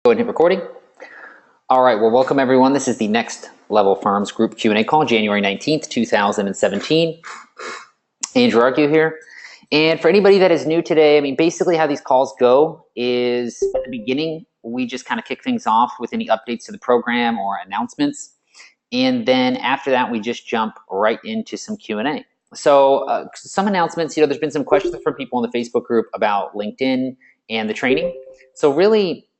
Go ahead and hit recording. All right, well, welcome everyone. This is the Next Level Firms Group Q&A call, January 19th, 2017. Andrew Argue here. And for anybody that is new today, basically how these calls go is at the beginning, we just kind of kick things off with any updates to the program or announcements. And then after that, we just jump right into some Q&A. So some announcements, there's been some questions from people in the Facebook group about LinkedIn and the training. So really,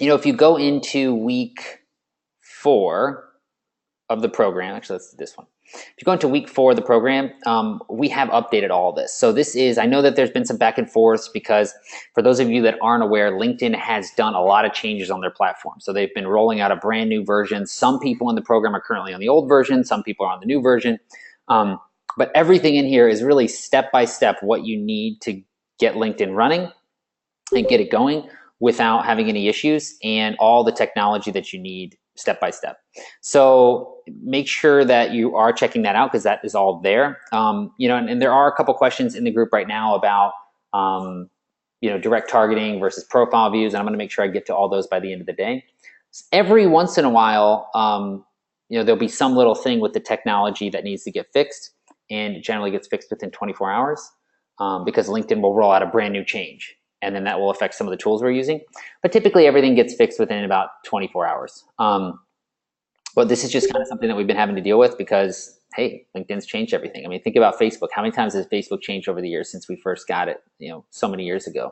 if you go into week 4 of the program, actually let's do this one. If you go into week 4 of the program, we have updated all this. So this is, I know that there's been some back and forths because for those of you that aren't aware, LinkedIn has done a lot of changes on their platform. So they've been rolling out a brand new version. Some people in the program are currently on the old version. Some people are on the new version. But everything in here is really step-by-step what you need to get LinkedIn running and get it going without having any issues, and all the technology that you need step by step. So make sure that you are checking that out because that is all there. And there are a couple questions in the group right now about direct targeting versus profile views, and I'm going to make sure I get to all those by the end of the day. Every once in a while, there'll be some little thing with the technology that needs to get fixed, and it generally gets fixed within 24 hours because LinkedIn will roll out a brand new change, and then that will affect some of the tools we're using. But typically everything gets fixed within about 24 hours. But this is just kind of something that we've been having to deal with because, hey, LinkedIn's changed everything. Think about Facebook. How many times has Facebook changed over the years since we first got it, so many years ago?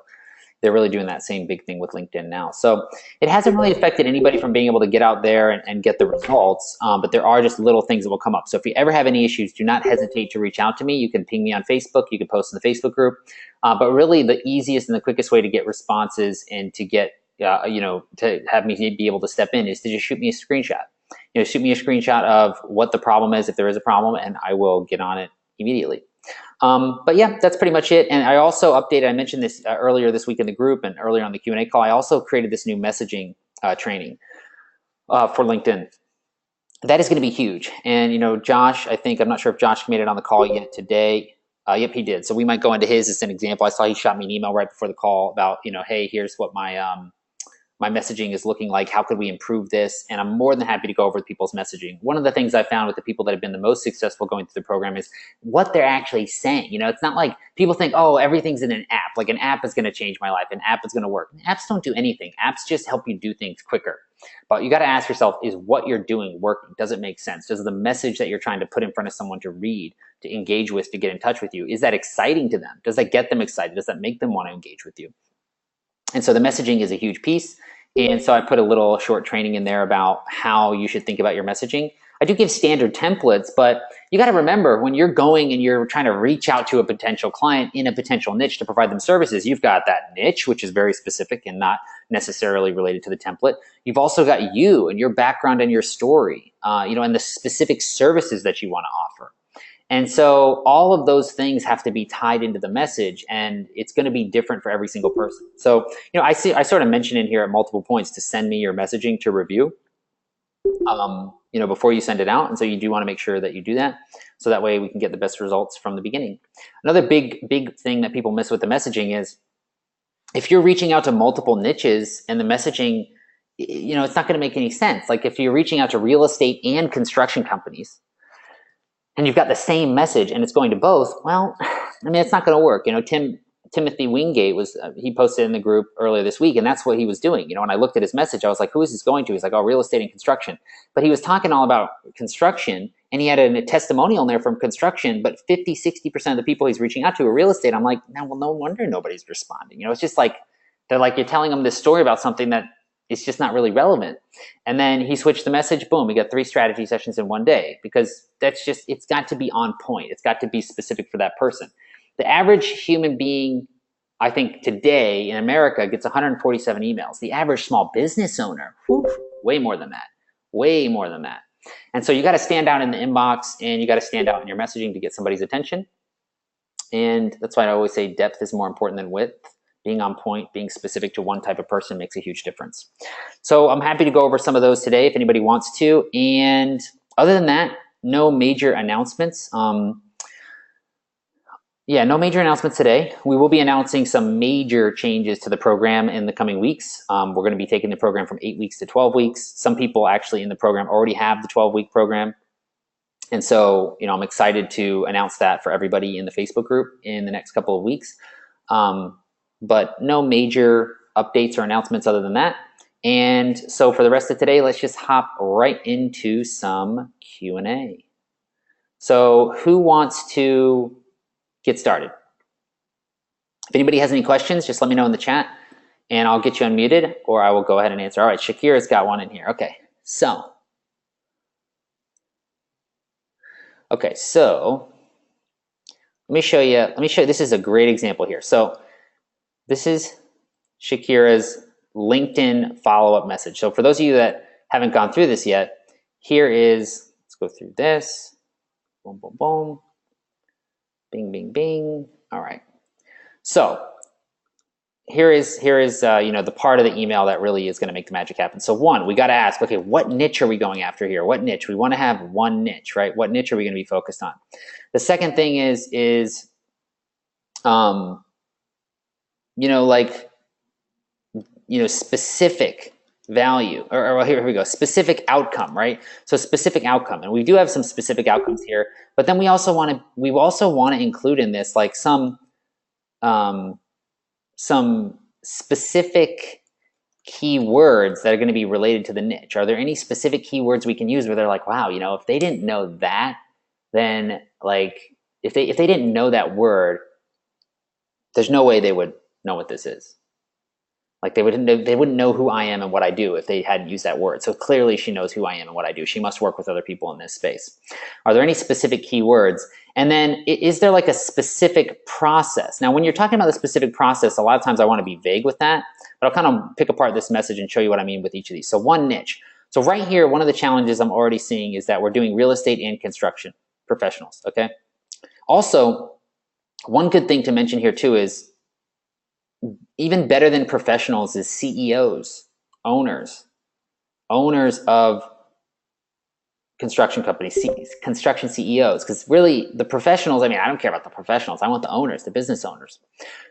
They're really doing that same big thing with LinkedIn now. So it hasn't really affected anybody from being able to get out there and get the results, but there are just little things that will come up. So if you ever have any issues, do not hesitate to reach out to me. You can ping me on Facebook. You can post in the Facebook group. But really the easiest and the quickest way to get responses and to get, to have me be able to step in is to just shoot me a screenshot. Shoot me a screenshot of what the problem is, if there is a problem, and I will get on it immediately. But yeah, that's pretty much it. And I also updated, I mentioned this earlier this week in the group and earlier on the Q&A call, I also created this new messaging training for LinkedIn. That is going to be huge. And, Josh, I'm not sure if Josh made it on the call yet today. Yep, he did. So we might go into his as an example. I saw he shot me an email right before the call about, hey, here's what my messaging is looking like. How could we improve this? And I'm more than happy to go over people's messaging. One of the things I found with the people that have been the most successful going through the program is what they're actually saying. It's not like people think, oh, everything's in an app. Like an app is going to change my life. An app is going to work. Apps don't do anything. Apps just help you do things quicker. But you got to ask yourself, is what you're doing working? Does it make sense? Does the message that you're trying to put in front of someone to read, to engage with, to get in touch with you, is that exciting to them? Does that get them excited? Does that make them want to engage with you? And so the messaging is a huge piece. And so I put a little short training in there about how you should think about your messaging. I do give standard templates, but you got to remember when you're going and you're trying to reach out to a potential client in a potential niche to provide them services, you've got that niche, which is very specific and not necessarily related to the template. You've also got you and your background and your story, and the specific services that you want to offer. And so all of those things have to be tied into the message, and it's going to be different for every single person. So, I sort of mentioned in here at multiple points to send me your messaging to review, before you send it out. And so you do want to make sure that you do that. So that way we can get the best results from the beginning. Another big thing that people miss with the messaging is if you're reaching out to multiple niches and the messaging, it's not going to make any sense. Like if you're reaching out to real estate and construction companies, and you've got the same message and it's going to both, well, it's not going to work. Timothy Wingate he posted in the group earlier this week, and that's what he was doing. When I looked at his message, I was like, who is this going to? He's like, oh, real estate and construction. But he was talking all about construction, and he had a testimonial in there from construction, but 50-60% of the people he's reaching out to are real estate. I'm like, no wonder nobody's responding. It's just like, they're like, you're telling them this story about something that it's just not really relevant. And then he switched the message, boom, we got 3 strategy sessions in one day because it's got to be on point. It's got to be specific for that person. The average human being, I think today in America gets 147 emails. The average small business owner, way more than that. And so you got to stand out in the inbox and you got to stand out in your messaging to get somebody's attention. And that's why I always say depth is more important than width. Being on point, being specific to one type of person makes a huge difference. So I'm happy to go over some of those today if anybody wants to. And other than that, no major announcements. Yeah, no major announcements today. We will be announcing some major changes to the program in the coming weeks. We're going to be taking the program from 8 weeks to 12 weeks. Some people actually in the program already have the 12-week program. And so, I'm excited to announce that for everybody in the Facebook group in the next couple of weeks. But no major updates or announcements other than that. And so for the rest of today, let's just hop right into some Q&A. So who wants to get started? If anybody has any questions, just let me know in the chat and I'll get you unmuted, or I will go ahead and answer. All right, Shakira's got one in here. Okay, so let me show you, this is a great example here. So this is Shakira's LinkedIn follow-up message. So for those of you that haven't gone through this yet, here is, let's go through this. Boom, boom, boom. Bing, bing, bing. All right. So here is the part of the email that really is going to make the magic happen. So one, we got to ask, okay, what niche are we going after here? What niche? We want to have one niche, right? What niche are we going to be focused on? The second thing is specific value, or here we go, specific outcome, right? So specific outcome, and we do have some specific outcomes here, but then we also want to include in this like some specific keywords that are going to be related to the niche. Are there any specific keywords we can use where they're like, wow, if they didn't know that, then like if they didn't know that word, there's no way they would know what this is. Like they wouldn't know who I am and what I do if they hadn't used that word. So clearly she knows who I am and what I do. She must work with other people in this space. Are there any specific keywords? And then is there like a specific process? Now, when you're talking about the specific process, a lot of times I want to be vague with that, but I'll kind of pick apart this message and show you what I mean with each of these. So one niche. So right here, one of the challenges I'm already seeing is that we're doing real estate and construction professionals, okay? Also, one good thing to mention here too is even better than professionals is CEOs, owners of construction companies, construction CEOs, because really the professionals, I don't care about the professionals. I want the owners, the business owners.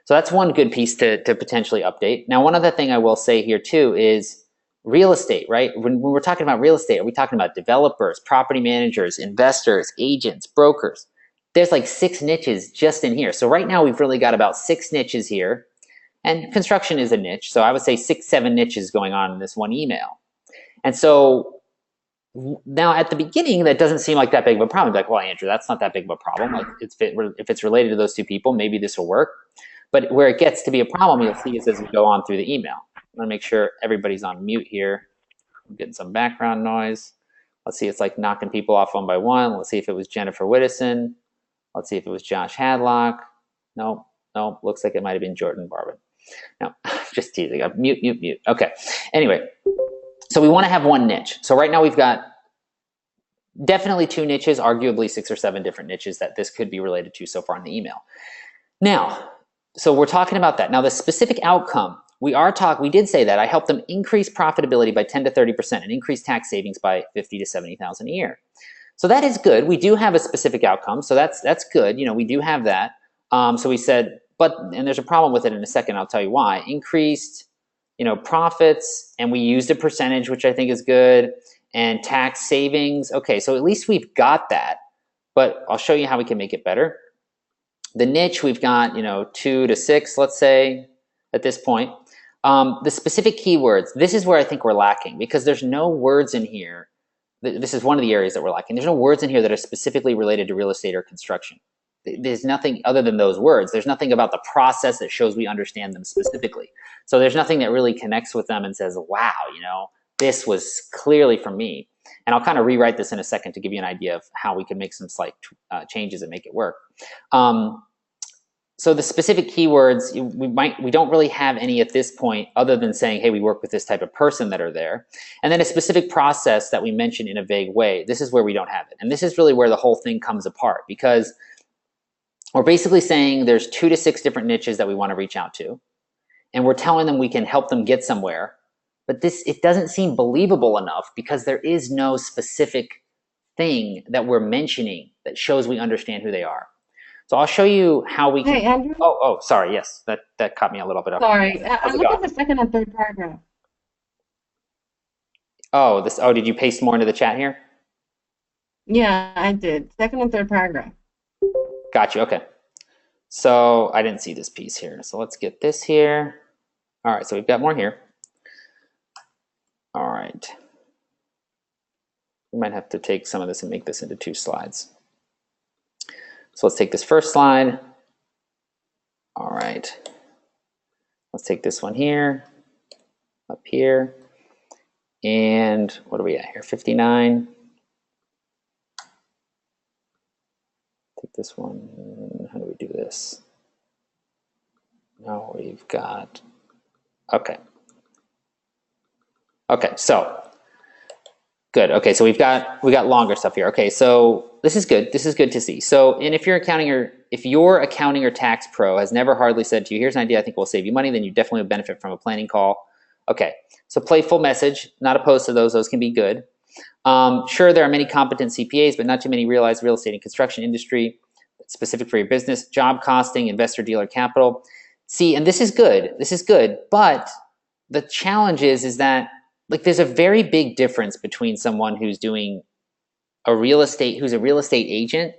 So that's one good piece to potentially update. Now, one other thing I will say here too is real estate, right? When we're talking about real estate, are we talking about developers, property managers, investors, agents, brokers? There's like 6 niches just in here. So right now we've really got about 6 niches here. And construction is a niche, so I would say 6, 7 niches going on in this one email. And so now at the beginning, that doesn't seem like that big of a problem. Like, well, Andrew, that's not that big of a problem. Like, if it's related to those 2 people, maybe this will work. But where it gets to be a problem, you'll see is as we go on through the email. I'm gonna make sure everybody's on mute here. I'm getting some background noise. Let's see, it's like knocking people off one by one. Let's see if it was Jennifer Whittison. Let's see if it was Josh Hadlock. Nope, looks like it might have been Jordan Barwin. No, just teasing. Mute. Okay. Anyway, so we want to have one niche. So right now we've got definitely 2 niches, arguably 6 or 7 different niches that this could be related to so far in the email. Now, so we're talking about that. Now, the specific outcome, we did say that I helped them increase profitability by 10 to 30% and increase tax savings by 50 to 70,000 a year. So that is good. We do have a specific outcome, so that's good. We do have that. So we said, and there's a problem with it in a second, I'll tell you why. Increased, profits, and we used a percentage, which I think is good, and tax savings. Okay, so at least we've got that, but I'll show you how we can make it better. The niche, we've got, 2 to 6, let's say, at this point. The specific keywords, this is where I think we're lacking because there's no words in here. This is one of the areas that we're lacking. There's no words in here that are specifically related to real estate or construction. There's nothing other than those words. There's nothing about the process that shows we understand them specifically. So there's nothing that really connects with them and says, wow, this was clearly from me. And I'll kind of rewrite this in a second to give you an idea of how we can make some slight changes and make it work. So the specific keywords, we don't really have any at this point other than saying, hey, we work with this type of person that are there. And then a specific process that we mention in a vague way. This is where we don't have it. And this is really where the whole thing comes apart because we're basically saying there's 2 to 6 different niches that we want to reach out to. And we're telling them we can help them get somewhere. But it doesn't seem believable enough because there is no specific thing that we're mentioning that shows we understand who they are. So I'll show you how we can. Hey, Andrew. Oh, sorry. Yes, that caught me a little bit up. Sorry, I How's it look going? at the second and third paragraph. Oh, this. Oh, did you paste more into the chat here? Yeah, I did. Second and third paragraph. Got you. Okay. So I didn't see this piece here. So let's get this here. All right. So we've got more here. All right. We might have to take some of this and make this into 2 slides. So let's take this first slide. All right. Let's take this one here, up here. And what are we at here? 59. Take this one. How do we do this? Now we've got, okay. Okay, so good. Okay, so we got longer stuff here. Okay, so this is good. This is good to see. So, and if your accounting or tax pro has never hardly said to you, here's an idea I think will save you money, then you definitely would benefit from a planning call. Okay, so playful message, not opposed to those. Those can be good. Sure, there are many competent CPAs, but not too many realize real estate and construction industry, specific for your business, job costing, investor dealer capital. See, and this is good. This is good, but the challenge is that like there's a very big difference between someone who's doing who's a real estate agent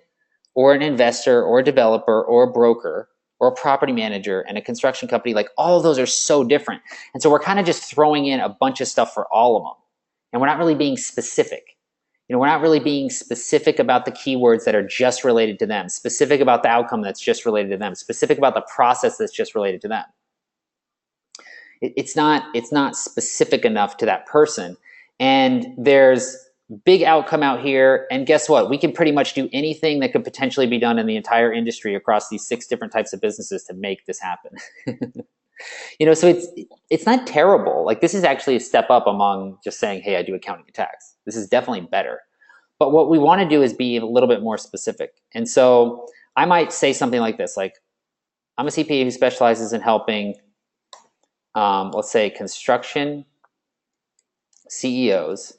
or an investor or a developer or a broker or a property manager and a construction company. Like all of those are so different. And so we're kind of just throwing in a bunch of stuff for all of them. And we're not really being specific. We're not really being specific about the keywords that are just related to them, specific about the outcome that's just related to them, specific about the process that's just related to them. It's not specific enough to that person. And there's big outcome out here. And guess what? We can pretty much do anything that could potentially be done in the entire industry across these 6 different types of businesses to make this happen. So it's not terrible. Like this is actually a step up among just saying, hey, I do accounting and tax. This is definitely better. But what we want to do is be a little bit more specific. And so I might say something like this, like I'm a CPA who specializes in helping, let's say, construction CEOs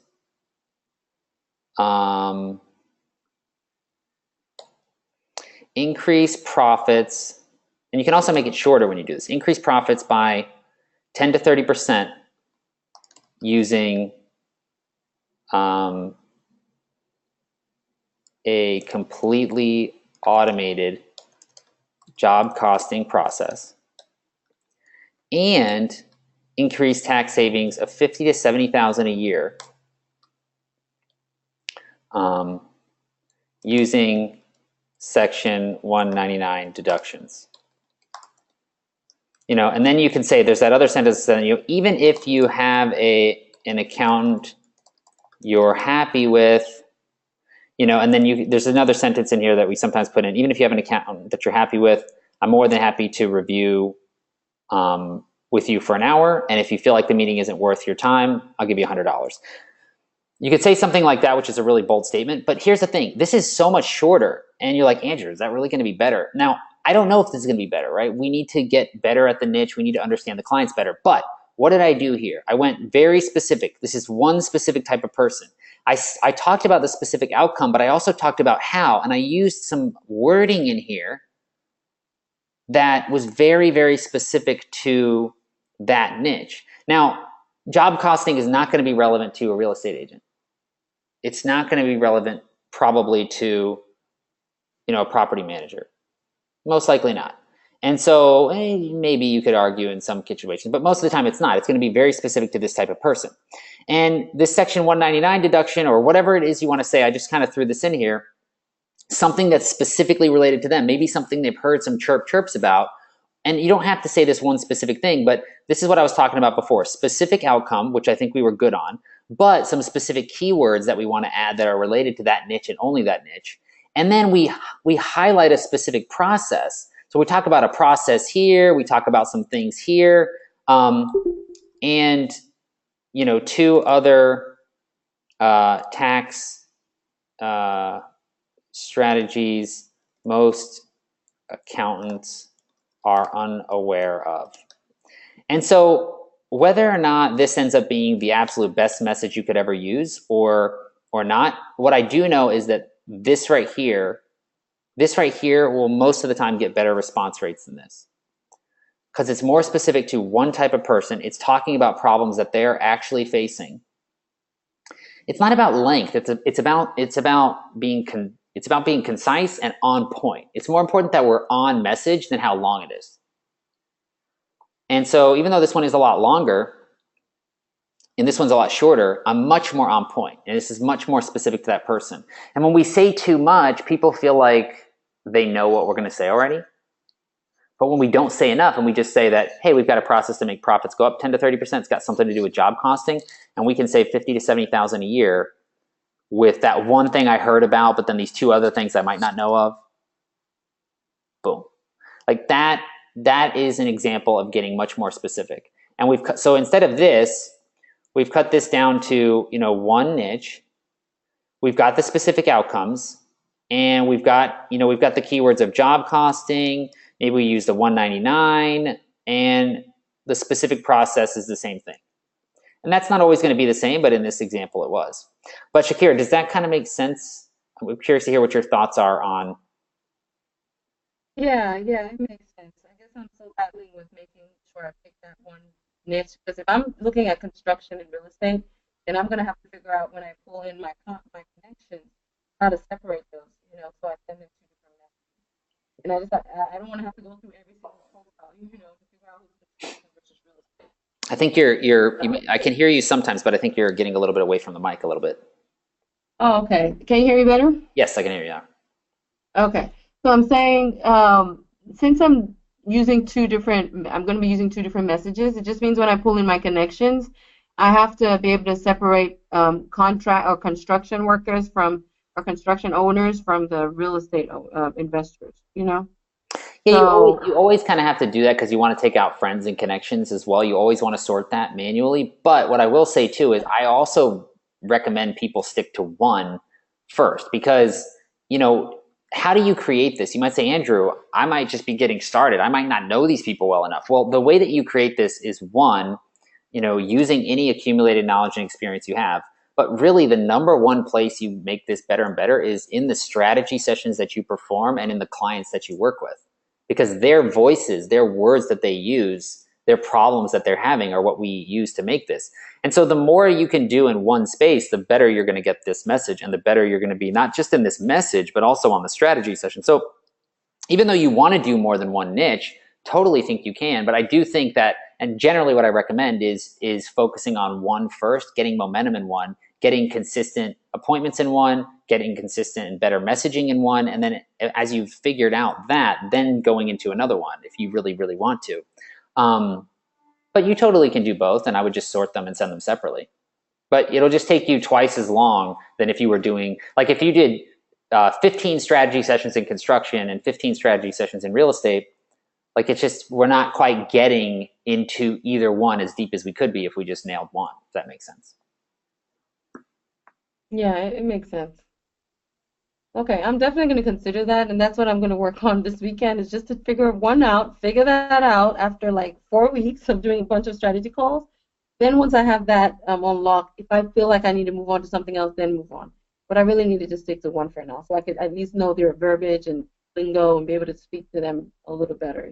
increase profits. And you can also make it shorter when you do this. Increase profits by 10 to 30% using a completely automated job costing process, and increase tax savings of $50,000 to $70,000 a year using Section 199 deductions. And then you can say there's that other sentence that even if you have an accountant you're happy with, and then there's another sentence in here that we sometimes put in, even if you have an accountant that you're happy with, I'm more than happy to review with you for an hour. And if you feel like the meeting isn't worth your time, I'll give you $100. You could say something like that, which is a really bold statement. But here's the thing. This is so much shorter. And you're like, Andrew, is that really going to be better? Now, I don't know if this is going to be better, right? We need to get better at the niche. We need to understand the clients better. But what did I do here? I went very specific. This is one specific type of person. I talked about the specific outcome, but I also talked about how. And I used some wording in here that was very, very specific to that niche. Now, job costing is not going to be relevant to a real estate agent. It's not going to be relevant probably to, a property manager. Most likely not. And so maybe you could argue in some situations, but most of the time it's not. It's going to be very specific to this type of person. And this Section 199 deduction, or whatever it is you want to say, I just kind of threw this in here, something that's specifically related to them, maybe something they've heard some chirps about. And you don't have to say this one specific thing, but this is what I was talking about before. Specific outcome, which I think we were good on, but some specific keywords that we want to add that are related to that niche and only that niche. And then we highlight a specific process. So we talk about a process here, we talk about some things here, and 2 other tax strategies most accountants are unaware of. And so whether or not this ends up being the absolute best message you could ever use or not, what I do know is that this right here, This right here will most of the time get better response rates than this because it's more specific to one type of person. It's talking about problems that they're actually facing. It's not about length. It's about being concise and on point. It's more important that we're on message than how long it is. And so even though this one is a lot longer and this one's a lot shorter, I'm much more on point. And this is much more specific to that person. And when we say too much, people feel like they know what we're going to say already. But when we don't say enough and we just say that, hey, we've got a process to make profits go up 10 to 30%, it's got something to do with job costing, and we can save 50 to 70,000 a year with that one thing I heard about, but then these two other things I might not know of. Boom. Like that is an example of getting much more specific. And so instead of this, we've cut this down to, one niche. We've got the specific outcomes, and we've got the keywords of job costing. Maybe we use the 199, and the specific process is the same thing. And that's not always going to be the same, but in this example it was. But Shakira, does that kind of make sense? I'm curious to hear what your thoughts are on. Yeah, it makes sense. I guess I'm still battling with making sure I pick that one niche because if I'm looking at construction and real estate, then I'm gonna have to figure out when I pull in my connections how to separate those, so I send them to different messages. And I don't want to have to go through every single profile, to figure out who's construction versus real estate. I think I can hear you sometimes, but I think you're getting a little bit away from the mic a little bit. Oh, okay. Can you hear me better? Yes, I can hear you now. Okay. So I'm saying, since I'm going to be using two different messages, it just means when I pull in my connections, I have to be able to separate contract or construction workers or construction owners from the real estate investors, Yeah, So, you always kind of have to do that because you want to take out friends and connections as well. You always want to sort that manually. But what I will say too is I also recommend people stick to one first because, how do you create this? You might say, Andrew, I might just be getting started. I might not know these people well enough. Well, the way that you create this is one, using any accumulated knowledge and experience you have. But really the number one place you make this better and better is in the strategy sessions that you perform and in the clients that you work with. Because their voices, their words that they use, their problems that they're having are what we use to make this. And so the more you can do in one space, the better you're going to get this message and the better you're going to be, not just in this message, but also on the strategy session. So even though you want to do more than one niche, totally think you can. But I do think that, and generally what I recommend is focusing on one first, getting momentum in one, getting consistent appointments in one, getting consistent and better messaging in one, and then as you've figured out that, then going into another one if you really, really want to. But you totally can do both, and I would just sort them and send them separately. But it'll just take you twice as long than if you were doing, like if you did 15 strategy sessions in construction and 15 strategy sessions in real estate, like it's just, we're not quite getting into either one as deep as we could be if we just nailed one, if that makes sense. yeah, it makes sense. Okay, I'm definitely going to consider that, and that's what I'm going to work on this weekend is just to figure that out after like 4 weeks of doing a bunch of strategy calls. Then once I have that unlocked, if I feel like I need to move on to something else, then move on. But I really need to just stick to one for now, so I could at least know their verbiage and lingo and be able to speak to them a little better.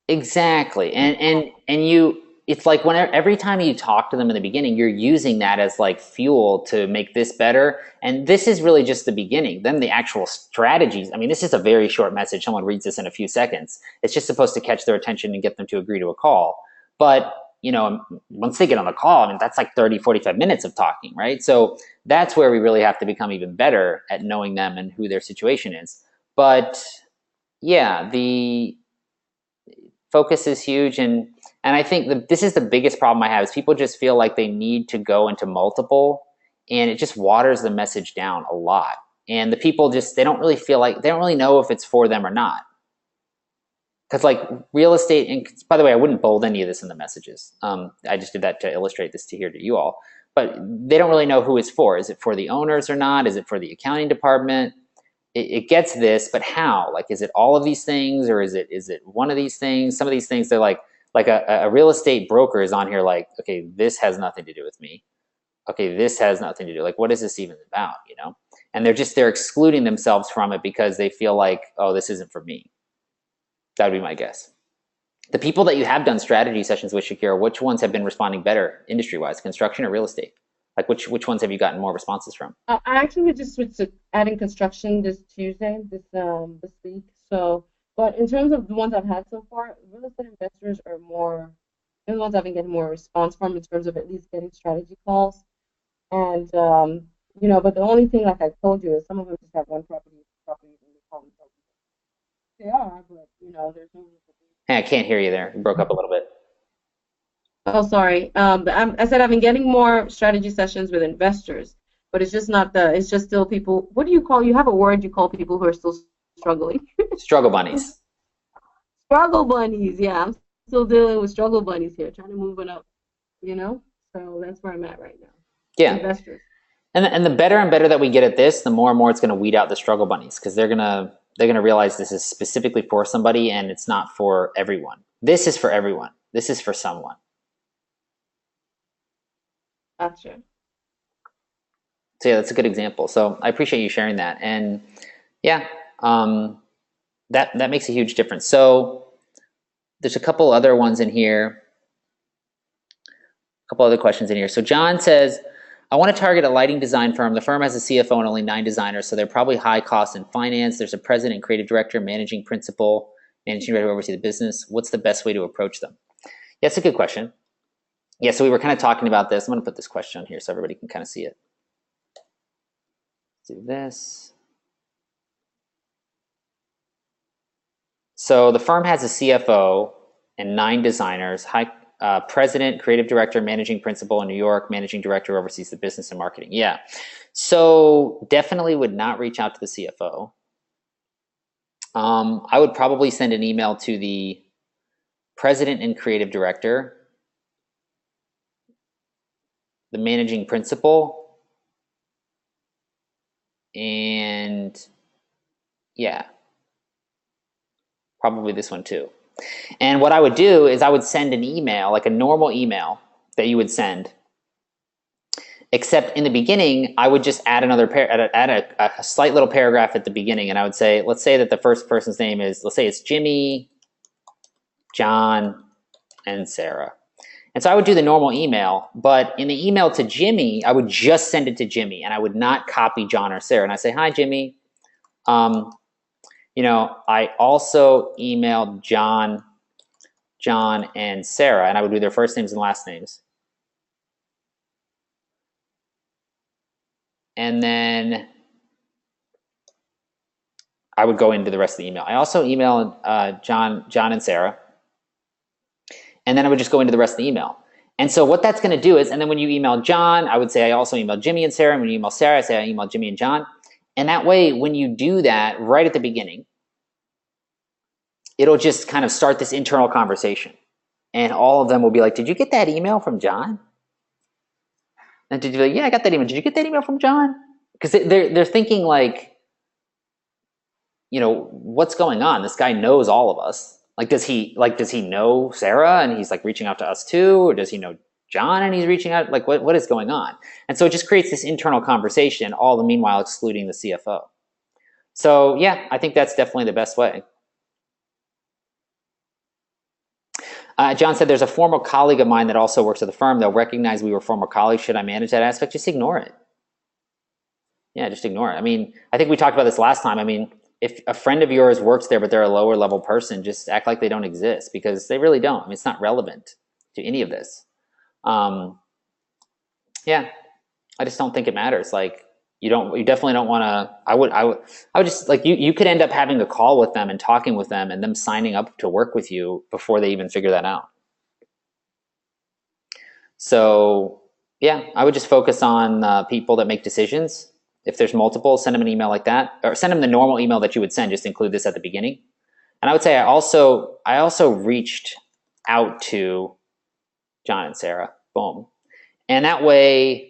Exactly. And you, it's like every time you talk to them in the beginning, you're using that as like fuel to make this better. And this is really just the beginning. Then the actual strategies. I mean, this is a very short message. Someone reads this in a few seconds. It's just supposed to catch their attention and get them to agree to a call. But, once they get on the call, I mean, that's like 30, 45 minutes of talking, right? So that's where we really have to become even better at knowing them and who their situation is. But yeah, the focus is huge. And I think this is the biggest problem I have is people just feel like they need to go into multiple, and it just waters the message down a lot. And the people they don't really know if it's for them or not. Because like real estate, and by the way, I wouldn't bold any of this in the messages. I just did that to illustrate this to you all. But they don't really know who it's for. Is it for the owners or not? Is it for the accounting department? It gets this, but how? Like, is it all of these things, or is it one of these things? Some of these things, they're like a real estate broker is on here like, okay, this has nothing to do with me. okay, this has nothing to do. Like, what is this even about? You know? And they're excluding themselves from it because they feel like, oh, this isn't for me. That would be my guess. The people that you have done strategy sessions with, Shakira, which ones have been responding better industry-wise, construction or real estate? Like which ones have you gotten more responses from? I actually just switched to adding construction this Tuesday, this week. So, but in terms of the ones I've had so far, real estate investors are more, they're the ones I've been getting more response from in terms of at least getting strategy calls. And but the only thing, like I told you, is some of them just have one property, and they call themselves. They are, but there's no. Hey, I can't hear you there. You broke up a little bit. Oh, sorry. I said I've been getting more strategy sessions with investors, but it's just not it's just still people. What do you call, you have a word you call people who are still struggling? Struggle bunnies. Struggle bunnies. Yeah, I'm still dealing with struggle bunnies here, trying to move it up, So that's where I'm at right now. Yeah. Investors. And the better and better that we get at this, the more and more it's going to weed out the struggle bunnies because they're gonna realize this is specifically for somebody and it's not for everyone. This is for everyone. This is for someone. Gotcha. So yeah, that's a good example. So I appreciate you sharing that. And yeah, that makes a huge difference. So there's a couple other ones in here, a couple other questions in here. So John says, I want to target a lighting design firm. The firm has a CFO and only 9 designers, so they're probably high cost in finance. There's a president, creative director, managing principal, managing director who oversee the business. What's the best way to approach them? Yeah, that's a good question. Yeah, so we were kind of talking about this. I'm going to put this question on here so everybody can kind of see it. Let's do this. So the firm has a CFO and 9 designers, president, creative director, managing principal in New York, managing director oversees the business and marketing. Yeah. So definitely would not reach out to the CFO. I would probably send an email to the president and creative director, the managing principal, and yeah, probably this one too. And what I would do is I would send an email, like a normal email that you would send. Except in the beginning, I would just add a slight little paragraph at the beginning, and I would say, let's say that the first person's name is, let's say it's Jimmy, John, and Sarah. And so I would do the normal email, but in the email to Jimmy, I would just send it to Jimmy, and I would not copy John or Sarah. And I say, hi, Jimmy. I also emailed John, and Sarah, and I would do their first names and last names. And then I would go into the rest of the email. I also emailed John and Sarah, and then I would just go into the rest of the email. And so what that's going to do is, and then when you email John, I would say I also emailed Jimmy and Sarah. And when you email Sarah, I say I emailed Jimmy and John. And that way, when you do that right at the beginning, it'll just kind of start this internal conversation. And all of them will be like, did you get that email from John? And did you be like, yeah, I got that email. Did you get that email from John? Because they're thinking like, what's going on? This guy knows all of us. Does he know Sarah and he's like reaching out to us too? Or does he know John and he's reaching out? Like what is going on? And so it just creates this internal conversation, all the meanwhile excluding the CFO. So yeah, I think that's definitely the best way. John said, there's a former colleague of mine that also works at the firm. They'll recognize we were former colleagues. Should I manage that aspect? Just ignore it. Yeah, just ignore it. I mean, I think we talked about this last time. I mean, if a friend of yours works there, but they're a lower level person, just act like they don't exist because they really don't. I mean, it's not relevant to any of this. Yeah, I just don't think it matters. Like you definitely don't want to, I would just like, you could end up having a call with them and talking with them and them signing up to work with you before they even figure that out. So yeah, I would just focus on people that make decisions. If there's multiple, send them an email like that, or send them the normal email that you would send. Just include this at the beginning. And I would say I also reached out to John and Sarah. Boom. And that way,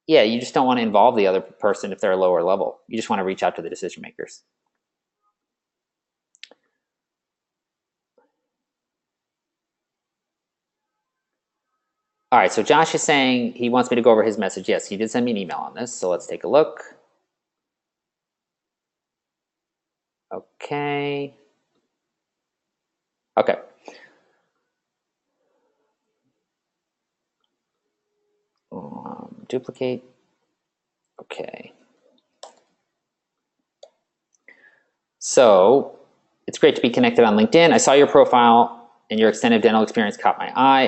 yeah, you just don't want to involve the other person if they're a lower level. You just want to reach out to the decision makers. All right, so Josh is saying he wants me to go over his message. Yes, he did send me an email on this, so let's take a look. Okay. Okay. Duplicate. Okay. So it's great to be connected on LinkedIn. I saw your profile and your extensive dental experience caught my eye.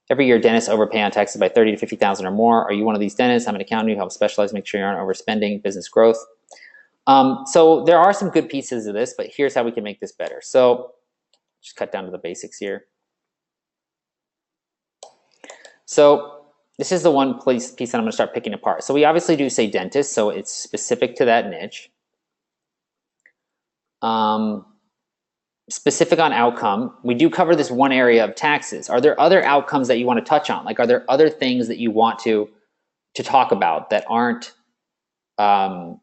Every year, dentists overpay on taxes by 30 to 50,000 or more. Are you one of these dentists? I'm an accountant who helps specialize, make sure you aren't overspending, business growth. So there are some good pieces of this, but here's how we can make this better. So just cut down to the basics here. So this is the one piece that I'm going to start picking apart. So we obviously do say dentist, so it's specific to that niche. Specific on outcome, we do cover this one area of taxes. Are there other outcomes that you want to touch on? Like, are there other things that you want to talk about that aren't going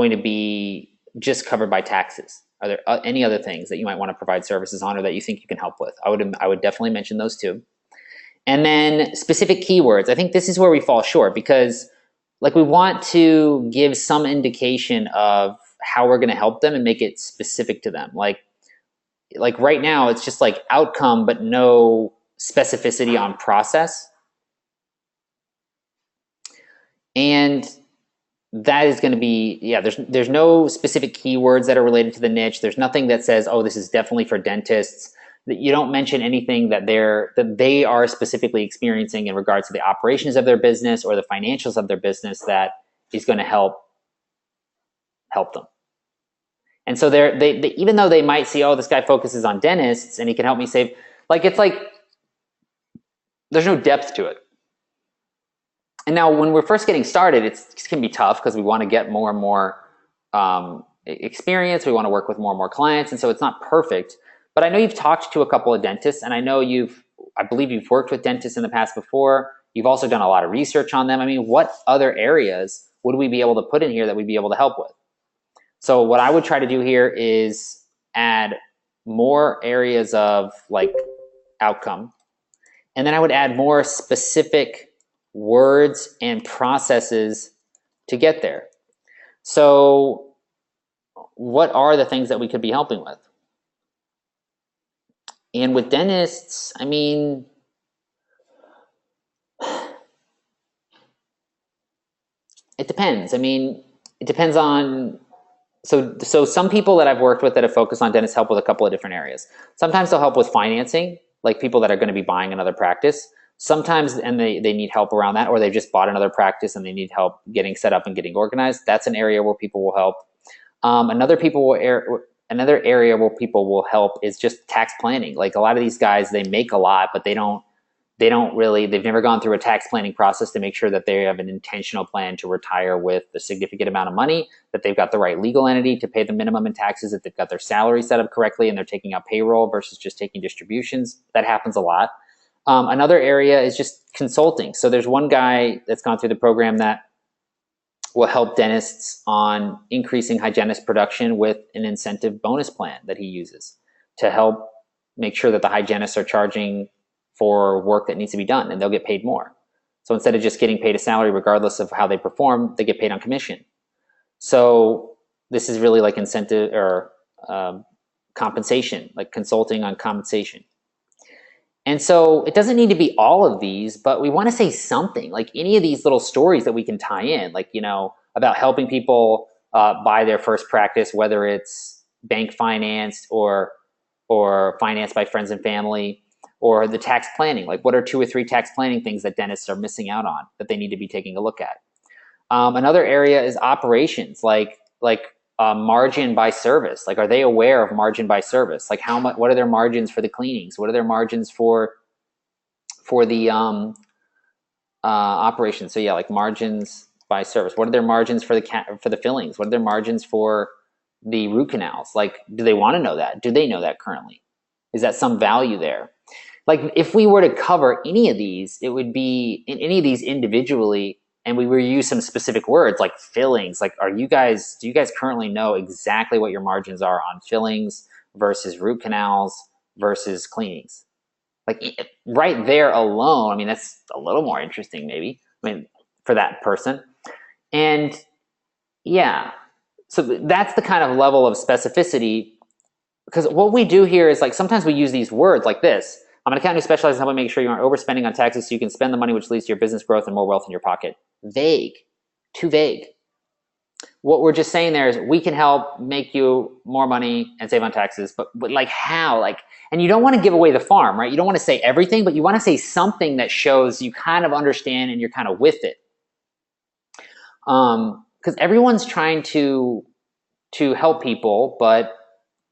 to be just covered by taxes? Are there any other things that you might want to provide services on or that you think you can help with? I would definitely mention those too. And then specific keywords. I think this is where we fall short because like we want to give some indication of how we're going to help them and make it specific to them. Like right now it's just like outcome, but no specificity on process. And that is going to be, yeah, there's no specific keywords that are related to the niche. There's nothing that says, oh, this is definitely for dentists. That you don't mention anything that they are specifically experiencing in regards to the operations of their business or the financials of their business that is going to help them. And so they even though they might see, oh, this guy focuses on dentists and he can help me save, it's like there's no depth to it. And now when we're first getting started, it can be tough because we want to get more and more experience. We want to work with more and more clients. And so it's not perfect. But I know you've talked to a couple of dentists, and I know I believe you've worked with dentists in the past before. You've also done a lot of research on them. I mean, what other areas would we be able to put in here that we'd be able to help with? So what I would try to do here is add more areas of outcome, and then I would add more specific words and processes to get there. So what are the things that we could be helping with? And with dentists, I mean, it depends. I mean, it depends on, so some people that I've worked with that have focused on dentists help with a couple of different areas. Sometimes they'll help with financing, like people that are going to be buying another practice. Sometimes, and they need help around that, or they've just bought another practice and they need help getting set up and getting organized. That's an area where people will help. Another area where people will help is just tax planning. Like a lot of these guys, they make a lot, but they've never gone through a tax planning process to make sure that they have an intentional plan to retire with a significant amount of money, that they've got the right legal entity to pay the minimum in taxes, that they've got their salary set up correctly and they're taking out payroll versus just taking distributions. That happens a lot. Another area is just consulting. So there's one guy that's gone through the program that will help dentists on increasing hygienist production with an incentive bonus plan that he uses to help make sure that the hygienists are charging for work that needs to be done and they'll get paid more. So instead of just getting paid a salary regardless of how they perform, they get paid on commission. So this is really like incentive or compensation, like consulting on compensation. And so it doesn't need to be all of these, but we want to say something, like any of these little stories that we can tie in, like, about helping people buy their first practice, whether it's bank financed or financed by friends and family, or the tax planning. Like, what are 2 or 3 tax planning things that dentists are missing out on that they need to be taking a look at? Another area is operations, like margin by service. Like, are they aware of margin by service? Like, how much? What are their margins for the cleanings? What are their margins for the operations? So yeah, like margins by service. What are their margins for the fillings? What are their margins for the root canals? Like, do they want to know that? Do they know that currently? Is that some value there? Like, if we were to cover any of these, it would be in any of these individually, and we were to use some specific words like fillings. Like, do you guys currently know exactly what your margins are on fillings versus root canals versus cleanings? Like right there alone, I mean, that's a little more interesting maybe, I mean, for that person. And yeah, so that's the kind of level of specificity, because what we do here is like sometimes we use these words like this. I'm an accountant who specializes in helping make sure you aren't overspending on taxes so you can spend the money which leads to your business growth and more wealth in your pocket. Vague, too vague. What we're just saying there is we can help make you more money and save on taxes, but like how? Like, and you don't want to give away the farm, right? You don't want to say everything, but you want to say something that shows you kind of understand and you're kind of with it. Because everyone's trying to help people, but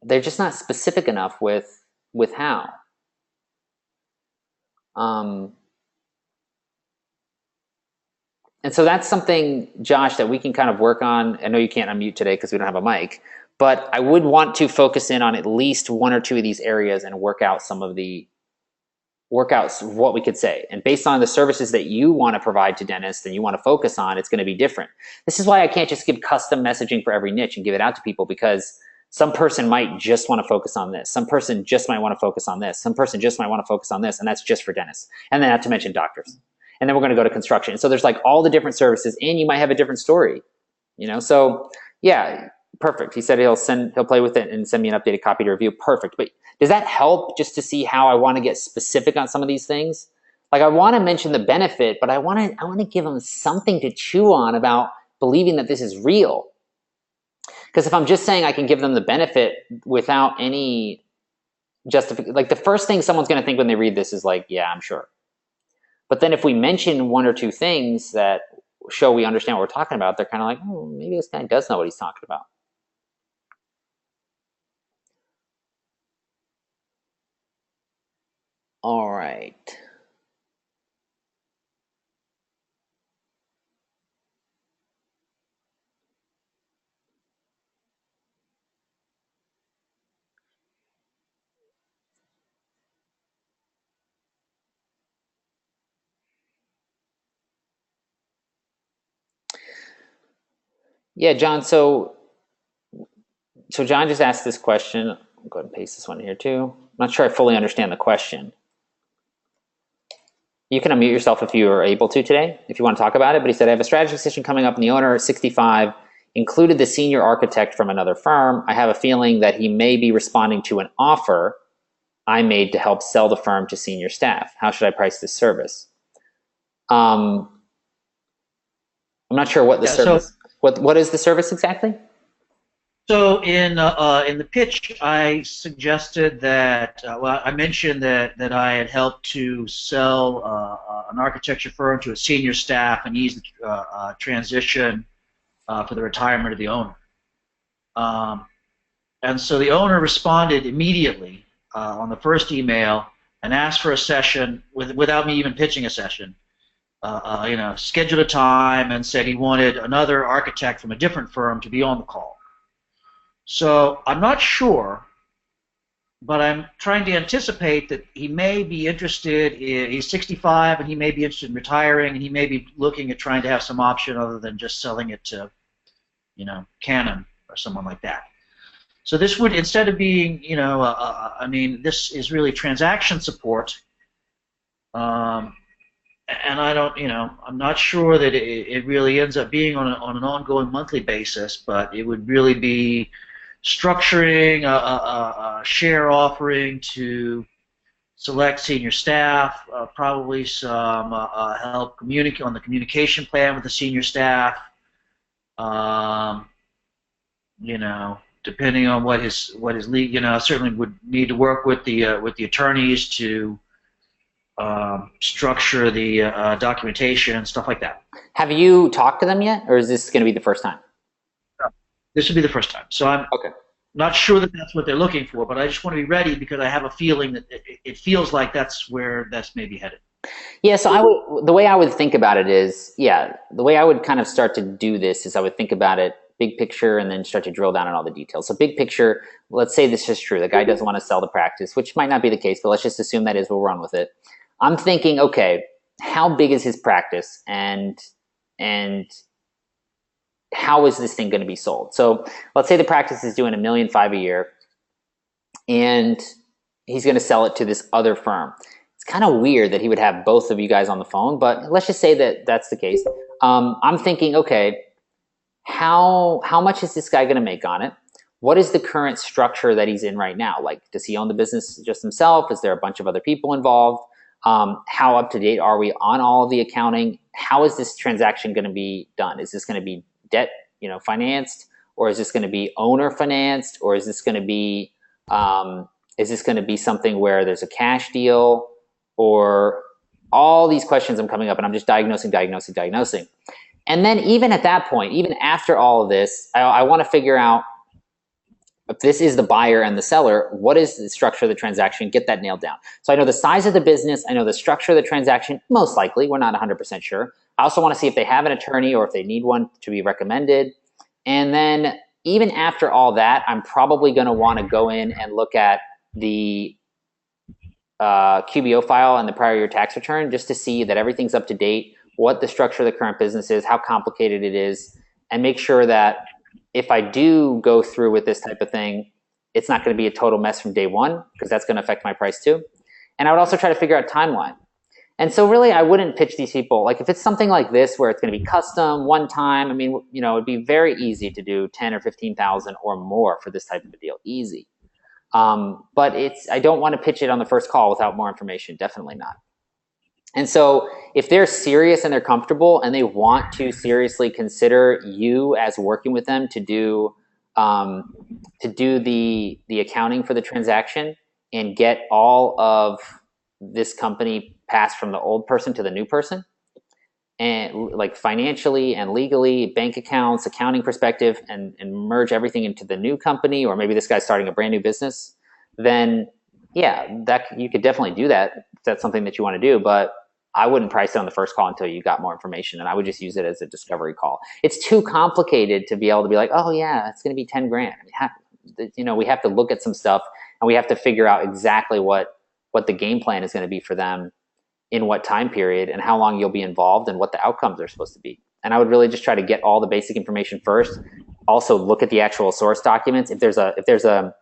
they're just not specific enough with how. And so that's something, Josh, that we can kind of work on. I know you can't unmute today because we don't have a mic, but I would want to focus in on at least one or two of these areas and work out some of the workouts of what we could say. And based on the services that you want to provide to dentists and you want to focus on, it's going to be different. This is why I can't just give custom messaging for every niche and give it out to people, because some person might just want to focus on this. Some person just might want to focus on this. Some person just might want to focus on this. And that's just for dentists. And then not to mention doctors. And then we're going to go to construction. So there's like all the different services, and you might have a different story, you know? So yeah, perfect. He said he'll play with it and send me an updated copy to review. Perfect. But does that help just to see how I want to get specific on some of these things? Like I want to mention the benefit, but I want to give them something to chew on about believing that this is real. Because if I'm just saying I can give them the benefit without any justification, like the first thing someone's going to think when they read this is like, yeah, I'm sure. But then if we mention one or two things that show we understand what we're talking about, they're kind of like, oh, maybe this guy does know what he's talking about. All right. Yeah, John, so John just asked this question. I'll go ahead and paste this one here too. I'm not sure I fully understand the question. You can unmute yourself if you are able to today, if you want to talk about it. But he said, I have a strategy session coming up and the owner, 65, included the senior architect from another firm. I have a feeling that he may be responding to an offer I made to help sell the firm to senior staff. How should I price this service? I'm not sure what the service. What is the service exactly? So in the pitch, I suggested that well, I mentioned that I had helped to sell an architecture firm to a senior staff and ease the transition for the retirement of the owner. And so the owner responded immediately on the first email and asked for a session without me even pitching a session. Scheduled a time and said he wanted another architect from a different firm to be on the call. So I'm not sure, but I'm trying to anticipate that he may be interested he's 65 and he may be interested in retiring, and he may be looking at trying to have some option other than just selling it to, Canon or someone like that. So this would, instead of being, this is really transaction support. And I don't, I'm not sure that it really ends up being on an ongoing monthly basis, but it would really be structuring a share offering to select senior staff, probably some help communicate on the communication plan with the senior staff, depending on what his lead, certainly would need to work with the attorneys to structure the documentation and stuff like that. Have you talked to them yet, or is this going to be the first time? This would be the first time. So I'm not sure that that's what they're looking for, but I just want to be ready because I have a feeling that it feels like that's where that's maybe headed. Yeah, so the way I would think about it is, the way I would kind of start to do this is I would think about it big picture and then start to drill down on all the details. So big picture, let's say this is true. The guy doesn't want to sell the practice, which might not be the case, but let's just assume that is. We'll run with it. I'm thinking, okay, how big is his practice and how is this thing going to be sold? So let's say the practice is doing $1.5 million a year and he's going to sell it to this other firm. it's kind of weird that he would have both of you guys on the phone, but let's just say that that's the case. I'm thinking, okay, how much is this guy going to make on it? What is the current structure that he's in right now? Like, does he own the business just himself? Is there a bunch of other people involved? How up to date are we on all of the accounting? How is this transaction going to be done? Is this going to be debt, financed, or is this going to be owner financed, or is this going to be something where there's a cash deal, or all these questions I'm coming up and I'm just diagnosing. And then even at that point, even after all of this, I want to figure out if this is the buyer and the seller, what is the structure of the transaction? Get that nailed down. So I know the size of the business. I know the structure of the transaction, most likely. We're not 100% sure. I also want to see if they have an attorney or if they need one to be recommended. And then even after all that, I'm probably going to want to go in and look at the QBO file and the prior year tax return just to see that everything's up to date, what the structure of the current business is, how complicated it is, and make sure that if I do go through with this type of thing, it's not going to be a total mess from day one, because that's going to affect my price too. And I would also try to figure out timeline. And so really, I wouldn't pitch these people. Like if it's something like this where it's going to be custom, one time, I mean, it'd be very easy to do 10 or 15,000 or more for this type of a deal. Easy. But I don't want to pitch it on the first call without more information. Definitely not. And so if they're serious and they're comfortable and they want to seriously consider you as working with them to do the accounting for the transaction and get all of this company passed from the old person to the new person, and like financially and legally, bank accounts, accounting perspective, and merge everything into the new company, or maybe this guy's starting a brand new business, then yeah, that you could definitely do that if that's something that you want to do. But I wouldn't price it on the first call until you got more information, and I would just use it as a discovery call. It's too complicated to be able to be like, oh yeah, it's going to be 10 grand. I mean, we have to look at some stuff, and we have to figure out exactly what the game plan is going to be for them, in what time period, and how long you'll be involved, and what the outcomes are supposed to be. And I would really just try to get all the basic information first. Also look at the actual source documents. If there's an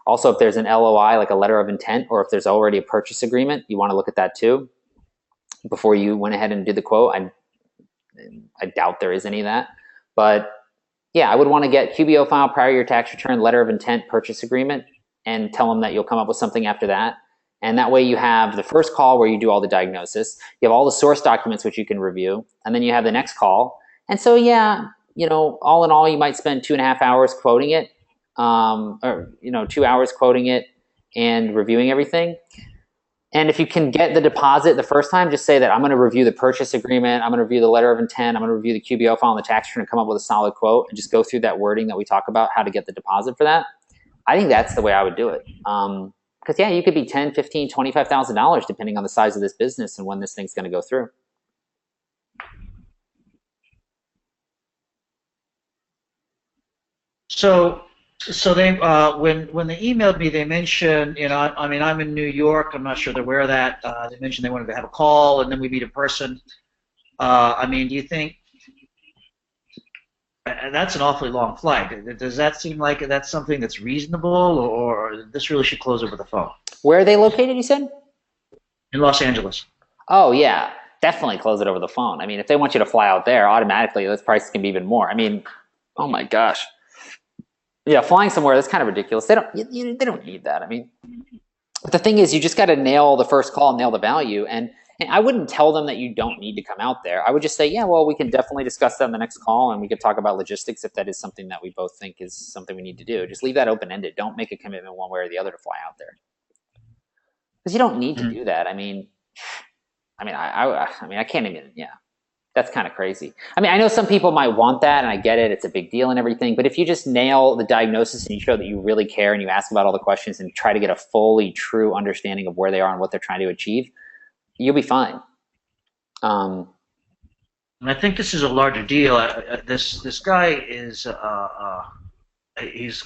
LOI, like a letter of intent, or if there's already a purchase agreement, you want to look at that too before you went ahead and did the quote. I doubt there is any of that. But yeah, I would want to get QBO file, prior year tax return, letter of intent, purchase agreement, and tell them that you'll come up with something after that. And that way you have the first call where you do all the diagnosis, you have all the source documents which you can review, and then you have the next call. And so yeah, all in all, you might spend 2.5 hours quoting it, or 2 hours quoting it and reviewing everything. And if you can get the deposit the first time, just say that I'm going to review the purchase agreement, I'm going to review the letter of intent, I'm going to review the QBO file and the tax return and come up with a solid quote, and just go through that wording that we talk about, how to get the deposit for that. I think that's the way I would do it. Because yeah, you could be $10,000, $15,000, $25,000 depending on the size of this business and when this thing's going to go through. So they when they emailed me, they mentioned, I mean, I'm in New York. I'm not sure they're aware of that. They mentioned they wanted to have a call and then we meet in person. I mean, do you think that's an awfully long flight? Does that seem like that's something that's reasonable, or this really should close over the phone? Where are they located, you said? In Los Angeles. Oh yeah, definitely close it over the phone. I mean, if they want you to fly out there, automatically those prices can be even more. I mean, oh my gosh. Yeah, flying somewhere, that's kind of ridiculous. They don't need that. I mean, but the thing is, you just got to nail the first call, nail the value. And I wouldn't tell them that you don't need to come out there. I would just say, yeah, well, we can definitely discuss that in the next call, and we could talk about logistics if that is something that we both think is something we need to do. Just leave that open-ended. Don't make a commitment one way or the other to fly out there, because you don't need to do that. I mean, I can't even. Yeah, that's kind of crazy. I mean, I know some people might want that, and I get it. It's a big deal and everything. But if you just nail the diagnosis and you show that you really care and you ask about all the questions and try to get a fully true understanding of where they are and what they're trying to achieve, you'll be fine. And I think this is a larger deal. This guy is he's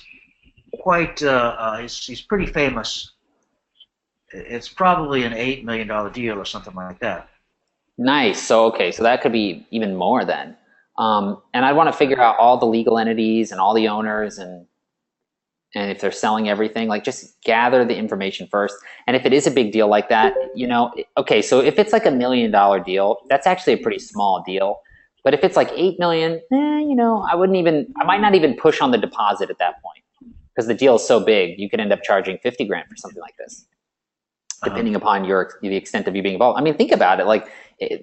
quite he's pretty famous. It's probably an $8 million deal or something like that. Nice. So okay, so that could be even more then. And I want to figure out all the legal entities and all the owners and and if they're selling everything, like just gather the information first. And if it is a big deal like that, okay, so if it's like $1 million deal, that's actually a pretty small deal. But if it's like 8 million, I might not even push on the deposit at that point because the deal is so big, you could end up charging 50 grand for something like this, depending upon the extent of you being involved. I mean, think about it. Like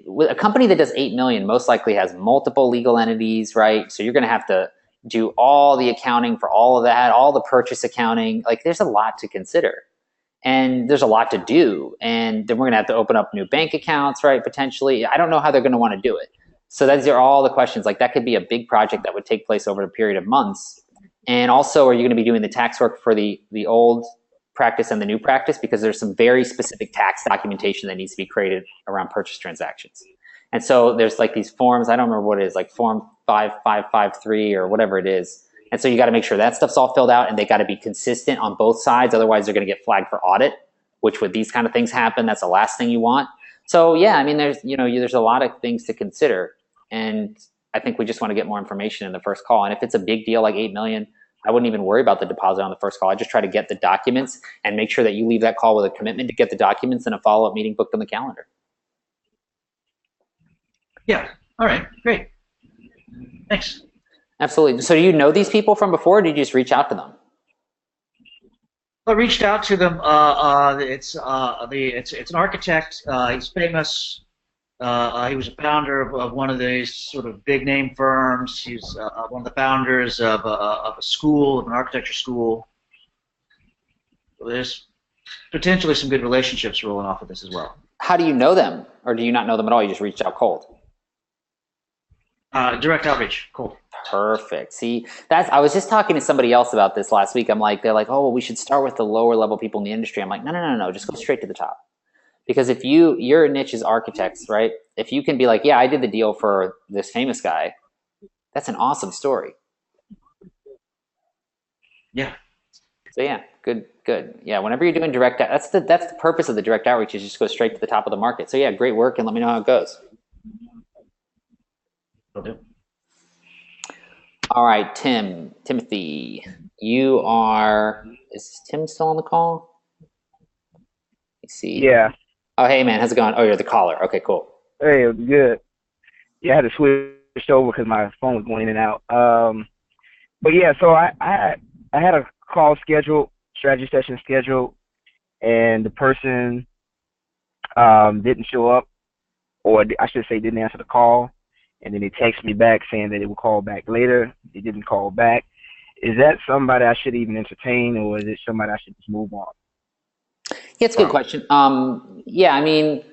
with a company that does 8 million, most likely has multiple legal entities, right? So you're going to have to do all the accounting for all of that, all the purchase accounting. Like there's a lot to consider and there's a lot to do. And then we're going to have to open up new bank accounts, right? Potentially. I don't know how they're going to want to do it. So those are all the questions. Like that could be a big project that would take place over a period of months. And also, are you going to be doing the tax work for the old practice and the new practice? Because there's some very specific tax documentation that needs to be created around purchase transactions. And so there's like these forms, I don't remember what it is, like form 5553 or whatever it is. And so you got to make sure that stuff's all filled out and they got to be consistent on both sides. Otherwise they're going to get flagged for audit, which with these kind of things happen, that's the last thing you want. So yeah, I mean, there's a lot of things to consider. And I think we just want to get more information in the first call. And if it's a big deal like 8 million, I wouldn't even worry about the deposit on the first call. I just try to get the documents and make sure that you leave that call with a commitment to get the documents and a follow-up meeting booked on the calendar. Yeah. All right. Great. Thanks. Absolutely. So do you know these people from before, or did you just reach out to them? I reached out to them. It's an architect. He's famous. He was a founder of one of these sort of big name firms. He's one of the founders of a school, of an architecture school. So there's potentially some good relationships rolling off of this as well. How do you know them, or do you not know them at all? You just reached out cold. Direct outreach. Cool. Perfect. See, I was just talking to somebody else about this last week. They're like, oh, well, we should start with the lower level people in the industry. I'm like, no, just go straight to the top. Because if your niche is architects, right? If you can be like, yeah, I did the deal for this famous guy, that's an awesome story. Yeah. So yeah, good. Yeah, whenever you're doing direct, that's the purpose of the direct outreach, is just go straight to the top of the market. So yeah, great work, and let me know how it goes. Will do. All right, Timothy, is Tim still on the call? Let's see. Yeah. Oh, hey man, how's it going? Oh, you're the caller. Okay, cool. Hey, good. Yeah, I had to switch over because my phone was going in and out. But yeah, so I had a call scheduled, strategy session scheduled, and the person didn't show up, or I should say didn't answer the call, and then they texted me back saying that they would call back later. They didn't call back. Is that somebody I should even entertain, or is it somebody I should just move on? Yeah, it's a good question. Yeah, I mean,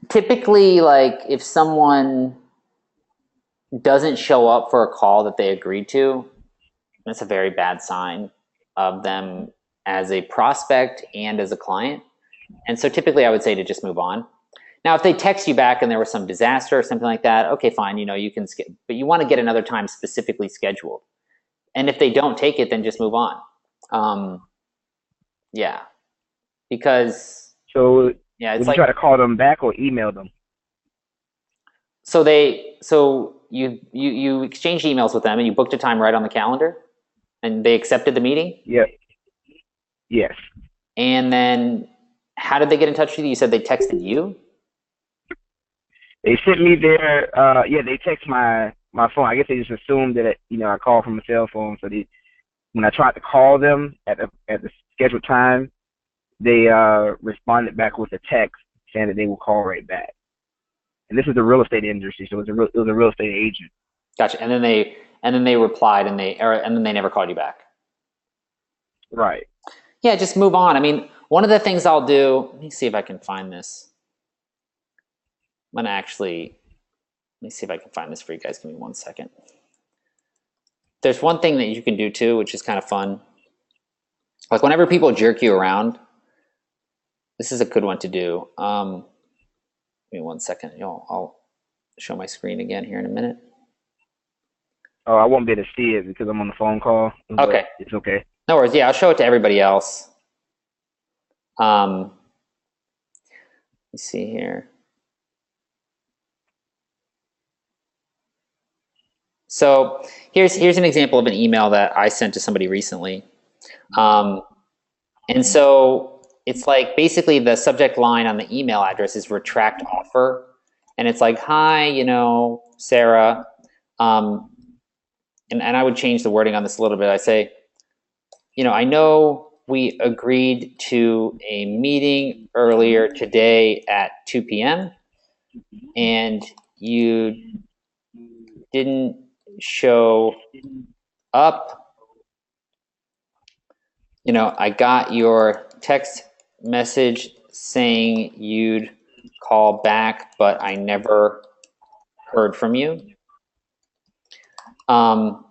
typically, like if someone doesn't show up for a call that they agreed to, that's a very bad sign of them as a prospect and as a client. And so typically I would say to just move on. Now, if they text you back and there was some disaster or something like that, okay, fine, you can skip, but you want to get another time specifically scheduled. And if they don't take it, then just move on. Yeah, because So yeah, would it's you like, try to call them back or email them? so you exchanged emails with them and you booked a time right on the calendar and they accepted the meeting? Yeah. Yes. And then how did they get in touch with you? You said they texted you? They sent me their they text my phone. I guess they just assumed that I called from a cell phone. So when I tried to call them at the scheduled time, they responded back with a text saying that they will call right back. And this is the real estate industry, so it was a real estate agent. Gotcha. And then they replied and then they never called you back. Right. Yeah, just move on. I mean, one of the things I'll do, let me see if I can find this. Let me see if I can find this for you guys. Give me 1 second. There's one thing that you can do too, which is kind of fun. Like whenever people jerk you around, this is a good one to do. Give me 1 second. I'll show my screen again here in a minute. Oh, I won't be able to see it because I'm on the phone call. Okay. It's okay. No worries. Yeah, I'll show it to everybody else. Let's see here. So here's an example of an email that I sent to somebody recently. And so it's like basically the subject line on the email address is retract offer. And it's like, hi, Sarah. And I would change the wording on this a little bit. I say, I know we agreed to a meeting earlier today at 2 p.m. and you didn't show up. I got your text message saying you'd call back, but I never heard from you. I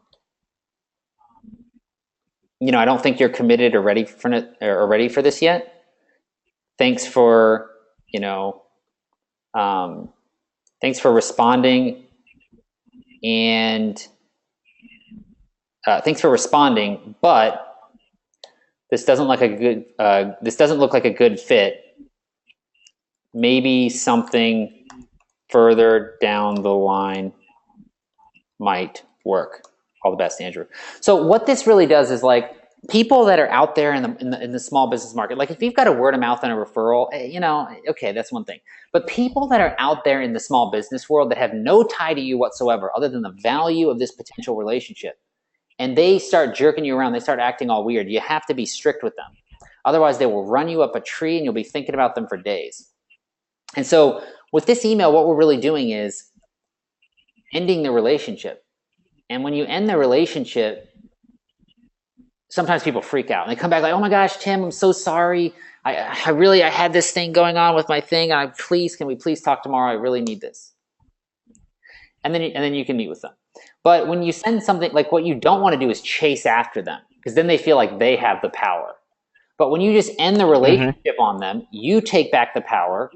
don't think you're committed or ready for this yet. Thanks for responding, and thanks for responding, but this doesn't look like a good fit. Maybe something further down the line might work. All the best, Andrew. So what this really does is like people that are out there in the small business market, like if you've got a word of mouth and a referral, okay, that's one thing. But people that are out there in the small business world that have no tie to you whatsoever, other than the value of this potential relationship, and they start jerking you around, they start acting all weird, you have to be strict with them. Otherwise, they will run you up a tree and you'll be thinking about them for days. And so with this email, what we're really doing is ending the relationship. And when you end the relationship, sometimes people freak out and they come back like, oh my gosh, Tim, I'm so sorry. I had this thing going on with my thing. Can we please talk tomorrow? I really need this. And then you can meet with them. But when you send something, like what you don't want to do is chase after them, because then they feel like they have the power. But when you just end the relationship on them, you take back the power,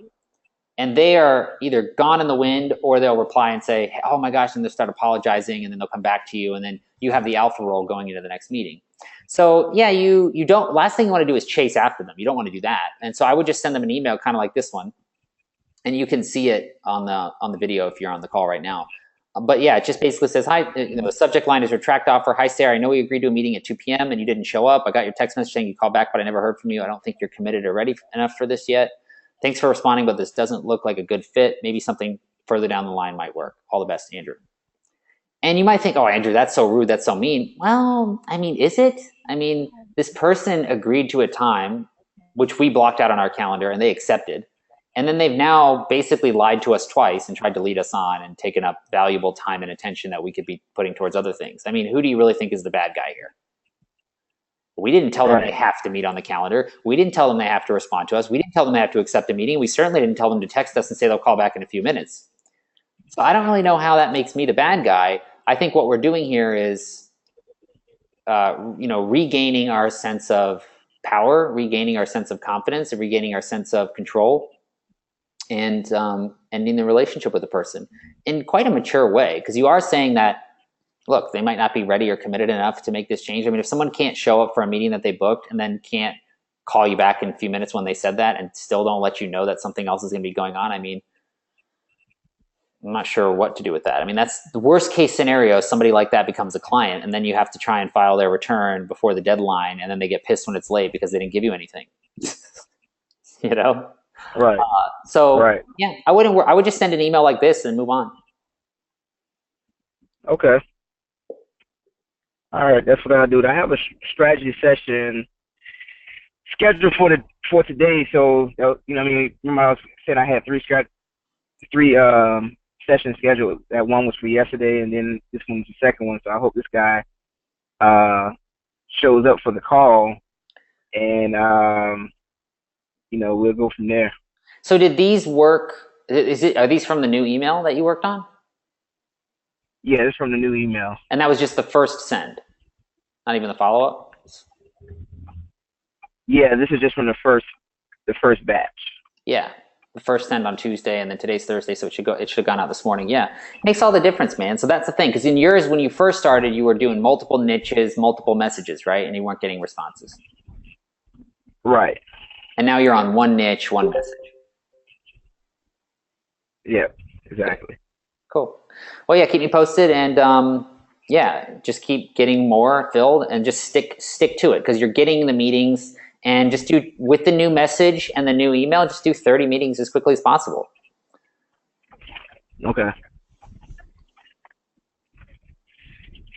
and they are either gone in the wind, or they'll reply and say, oh my gosh, and they'll start apologizing, and then they'll come back to you, and then you have the alpha role going into the next meeting. So yeah, you don't, last thing you want to do is chase after them. You don't want to do that. And so I would just send them an email kind of like this one, and you can see it on the video if you're on the call right now. But yeah, it just basically says, hi, the subject line is retract offer. Hi, Sarah, I know we agreed to a meeting at 2 p.m. and you didn't show up. I got your text message saying you called back, but I never heard from you. I don't think you're committed or ready enough for this yet. Thanks for responding, but this doesn't look like a good fit. Maybe something further down the line might work. All the best, Andrew. And you might think, oh, Andrew, that's so rude. That's so mean. Well, I mean, is it? I mean, this person agreed to a time, which we blocked out on our calendar, and they accepted. And then they've now basically lied to us twice and tried to lead us on and taken up valuable time and attention that we could be putting towards other things. I mean, who do you really think is the bad guy here? We didn't tell them they have to meet on the calendar. We didn't tell them they have to respond to us. We didn't tell them they have to accept a meeting. We certainly didn't tell them to text us and say they'll call back in a few minutes. So I don't really know how that makes me the bad guy. I think what we're doing here is, regaining our sense of power, regaining our sense of confidence, and regaining our sense of control, and ending the relationship with the person in quite a mature way. Because you are saying that, look, they might not be ready or committed enough to make this change. I mean, if someone can't show up for a meeting that they booked and then can't call you back in a few minutes when they said that and still don't let you know that something else is going to be going on, I mean, I'm not sure what to do with that. I mean, that's the worst case scenario. Somebody like that becomes a client, and then you have to try and file their return before the deadline, and then they get pissed when it's late because they didn't give you anything. Right. Right. Yeah, I would just send an email like this and move on. Okay. All right, that's what I'll do. I have a strategy session scheduled for today. So remember I was saying I had three sessions scheduled. That one was for yesterday, and then this one's the second one. So I hope this guy shows up for the call, and we'll go from there. So did these work? Are these from the new email that you worked on? Yeah, it's from the new email. And that was just the first send, not even the follow-up? Yeah, this is just from the first batch. Yeah, the first send on Tuesday, and then today's Thursday, so it should have gone out this morning. Yeah, it makes all the difference, man. So that's the thing, because in yours, when you first started, you were doing multiple niches, multiple messages, right? And you weren't getting responses. Right. And now you're on one niche, one message. Yeah, exactly. Cool. Well, yeah, keep me posted, and yeah, just keep getting more filled and just stick to it, because you're getting the meetings, and just do, with the new message and the new email, just do 30 meetings as quickly as possible. Okay.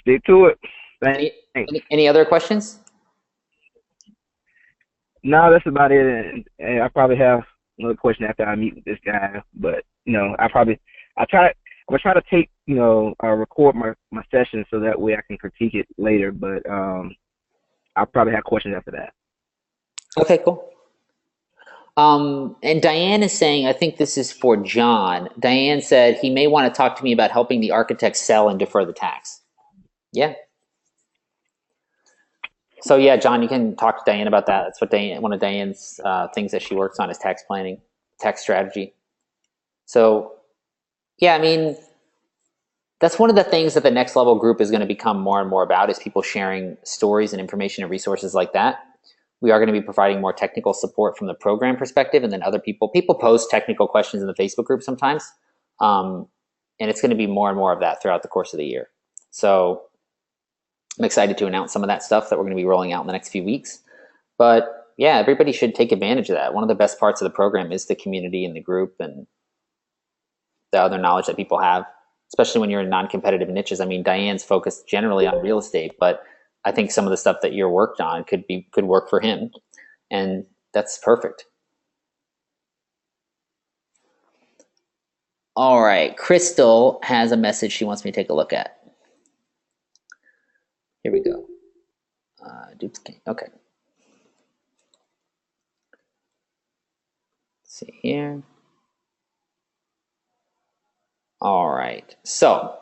Stick to it. Thanks. Any other questions? No, that's about it. And I probably have another question after I meet with this guy. But I try to take record my session so that way I can critique it later. But I'll probably have questions after that. Okay, cool. And Diane is saying, I think this is for John. Diane said he may want to talk to me about helping the architect sell and defer the tax. Yeah. So yeah, John, you can talk to Diane about that. That's what one of Diane's things that she works on is tax planning, tax strategy. So yeah, I mean, that's one of the things that the Next Level group is going to become more and more about, is people sharing stories and information and resources like that. We are going to be providing more technical support from the program perspective, and then other people post technical questions in the Facebook group sometimes. And it's going to be more and more of that throughout the course of the year. So I'm excited to announce some of that stuff that we're going to be rolling out in the next few weeks. But yeah, everybody should take advantage of that. One of the best parts of the program is the community and the group and the other knowledge that people have, especially when you're in non-competitive niches. I mean, Diane's focused generally on real estate, but I think some of the stuff that you're worked on could work for him, and that's perfect. All right, Crystal has a message she wants me to take a look at. Here we go. Duplicate. Okay. Let's see here. All right. So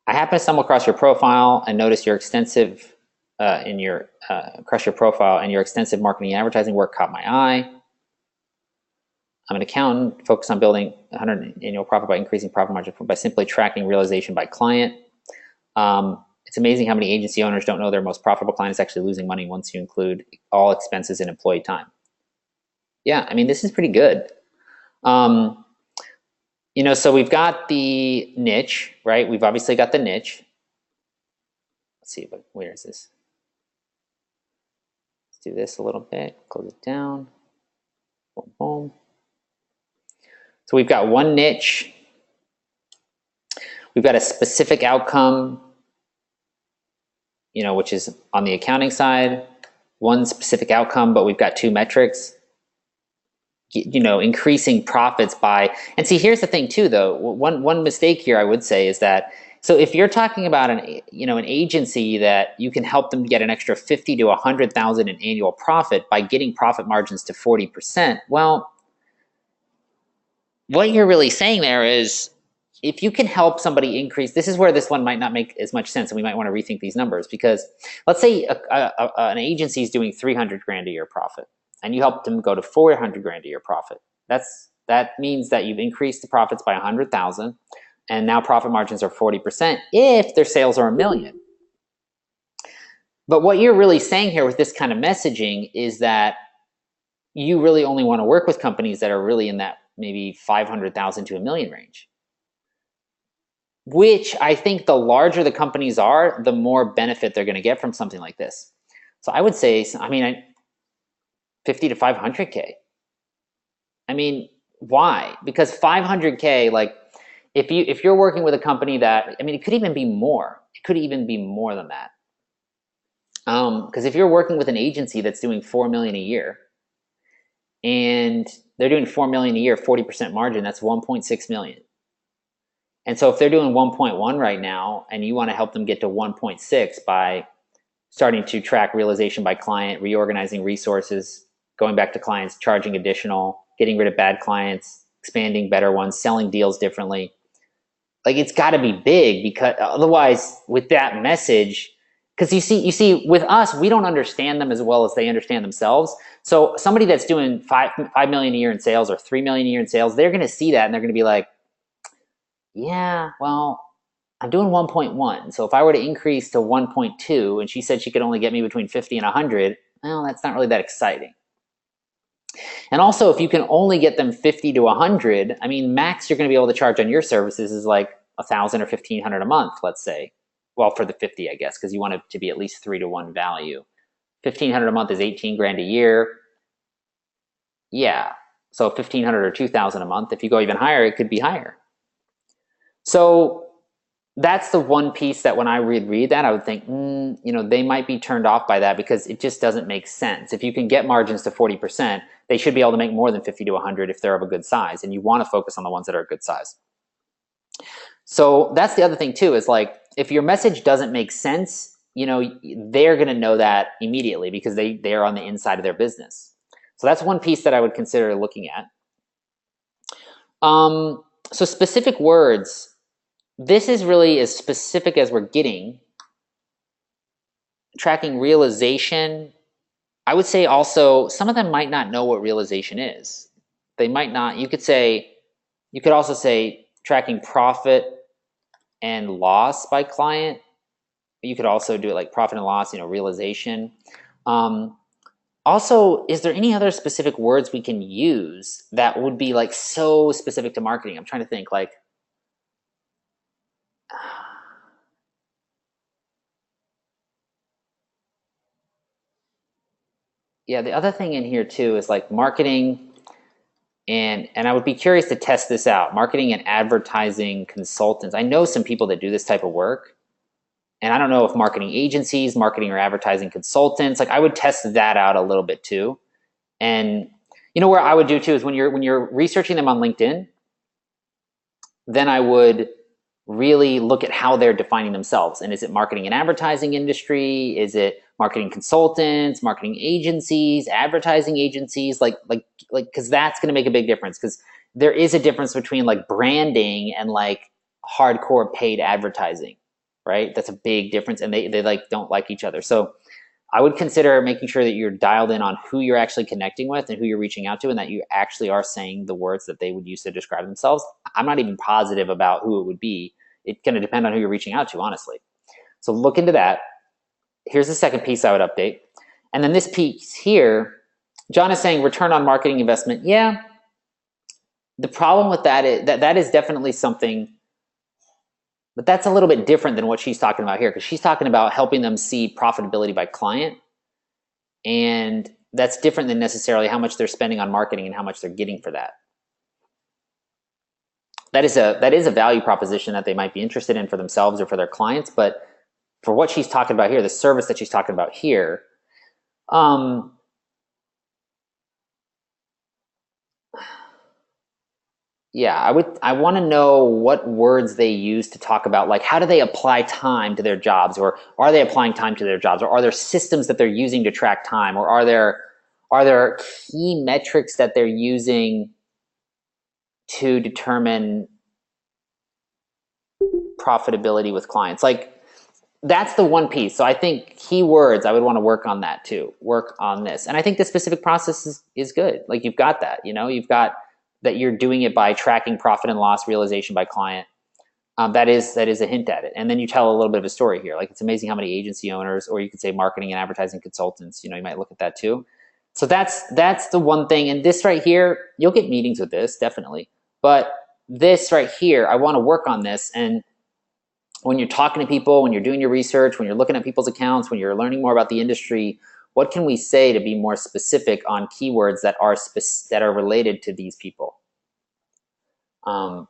I happen to stumble across your profile and notice your extensive across your profile, and your extensive marketing and advertising work caught my eye. I'm an accountant focused on building 100 annual profit by increasing profit margin by simply tracking realization by client. It's amazing how many agency owners don't know their most profitable client is actually losing money once you include all expenses and employee time. Yeah, I mean, this is pretty good. So we've got the niche, right? We've obviously got the niche. Let's see, but where is this? Let's do this a little bit, close it down. Boom, boom. So we've got one niche. We've got a specific outcome, which is on the accounting side, one specific outcome, but we've got two metrics. Increasing profits by, and see, here's the thing too, though. One mistake here I would say is that, so if you're talking about an agency that you can help them get an extra 50 to 100,000 in annual profit by getting profit margins to 40%, well, what you're really saying there is, if you can help somebody increase, this is where this one might not make as much sense, and we might want to rethink these numbers, because let's say an agency is doing 300 grand a year profit, and you help them go to 400 grand a year profit. That means that you've increased the profits by 100,000, and now profit margins are 40% if their sales are $1 million. But what you're really saying here with this kind of messaging is that you really only want to work with companies that are really in that maybe 500,000 to $1 million range. Which I think the larger the companies are, the more benefit they're going to get from something like this. So I would say, 50 to 500K. I mean, why? Because 500K, like if you're working with a company that, it could even be more. It could even be more than that. Because if you're working with an agency that's doing $4 million a year, and they're doing $4 million a year, 40% margin, that's 1.6 million. And so if they're doing 1.1 right now, and you want to help them get to 1.6 by starting to track realization by client, reorganizing resources, going back to clients, charging additional, getting rid of bad clients, expanding better ones, selling deals differently. Like, it's got to be big, because otherwise with that message, because you see with us, we don't understand them as well as they understand themselves. So somebody that's doing 5 million a year in sales or 3 million a year in sales, they're going to see that and they're going to be like, yeah, well, I'm doing 1.1. So if I were to increase to 1.2 and she said she could only get me between 50 and 100, well, that's not really that exciting. And also, if you can only get them 50 to 100, max you're going to be able to charge on your services is like 1,000 or 1,500 a month, let's say. well, for the 50, I guess, because you want it to be at least 3-to-1 value. 1,500 a month is 18 grand a year. Yeah. So 1,500 or 2,000 a month. If you go even higher, it could be higher. So that's the one piece that when I read that, I would think, they might be turned off by that because it just doesn't make sense. If you can get margins to 40%, they should be able to make more than 50 to 100 if they're of a good size, and you want to focus on the ones that are a good size. So that's the other thing too, is like, if your message doesn't make sense, they're going to know that immediately because they are on the inside of their business. So that's one piece that I would consider looking at. So specific words. This is really as specific as we're getting. Tracking realization. I would say also some of them might not know what realization is. They might not. You could also say tracking profit and loss by client. You could also do it like profit and loss, realization. Also, is there any other specific words we can use that would be like so specific to marketing? I'm trying to think like, yeah, the other thing in here too is like marketing, and I would be curious to test this out. Marketing and advertising consultants. I know some people that do this type of work, and I don't know if marketing agencies, marketing or advertising consultants, like I would test that out a little bit too. And where I would do too is when you're researching them on LinkedIn, then I would really look at how they're defining themselves. And is it marketing and advertising industry? Is it marketing consultants, marketing agencies, advertising agencies? Like, because that's going to make a big difference, because there is a difference between like branding and like hardcore paid advertising, right? That's a big difference, and they like don't like each other. So I would consider making sure that you're dialed in on who you're actually connecting with and who you're reaching out to, and that you actually are saying the words that they would use to describe themselves. I'm not even positive about who it would be. It's going to depend on who you're reaching out to, honestly. So look into that. Here's the second piece I would update. And then this piece here, John is saying return on marketing investment. Yeah. The problem with that is that is definitely something, but that's a little bit different than what she's talking about here, because she's talking about helping them see profitability by client. And that's different than necessarily how much they're spending on marketing and how much they're getting for that. That is a value proposition that they might be interested in for themselves or for their clients. But for what she's talking about here, the service that she's talking about here, yeah, I want to know what words they use to talk about, like, how do they apply time to their jobs, or are they applying time to their jobs, or are there systems that they're using to track time, or are there key metrics that they're using to determine profitability with clients? Like, that's the one piece. So I think keywords, I would want to work on that too, work on this. And I think the specific process is good. Like, you've got that, you've got that you're doing it by tracking profit and loss realization by client. That is a hint at it. And then you tell a little bit of a story here. Like, it's amazing how many agency owners, or you could say marketing and advertising consultants, you might look at that too. So that's the one thing. And this right here, you'll get meetings with this, definitely. But this right here, I want to work on this. And when you're talking to people, when you're doing your research, when you're looking at people's accounts, when you're learning more about the industry, what can we say to be more specific on keywords that are related to these people? And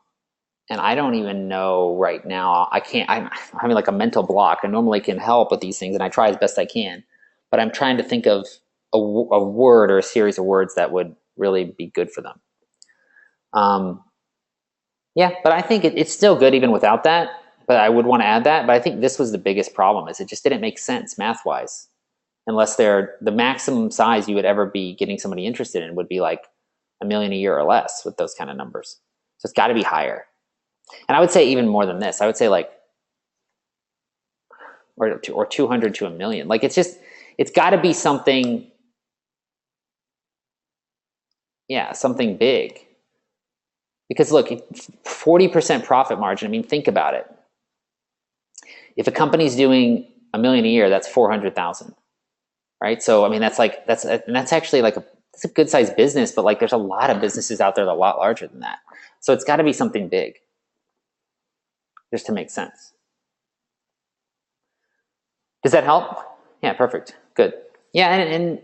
I don't even know right now. I'm having like a mental block. I normally can help with these things, and I try as best I can. But I'm trying to think of a word or a series of words that would really be good for them. Yeah, but I think it's still good even without that. But I would want to add that. But I think this was the biggest problem, is it just didn't make sense math-wise. Unless they're the maximum size you would ever be getting somebody interested in would be like $1 million a year or less with those kind of numbers. So it's got to be higher. And I would say even more than this. I would say like, or 200 to $1 million. Like, it's got to be something, something big. Because look, 40% profit margin, I mean, think about it. If a company's doing $1 million a year, that's 400,000, right? So I mean, that's actually like it's a good sized business, but like there's a lot of businesses out there that are a lot larger than that. So it's got to be something big, just to make sense. Does that help? Yeah, perfect. Good. Yeah, and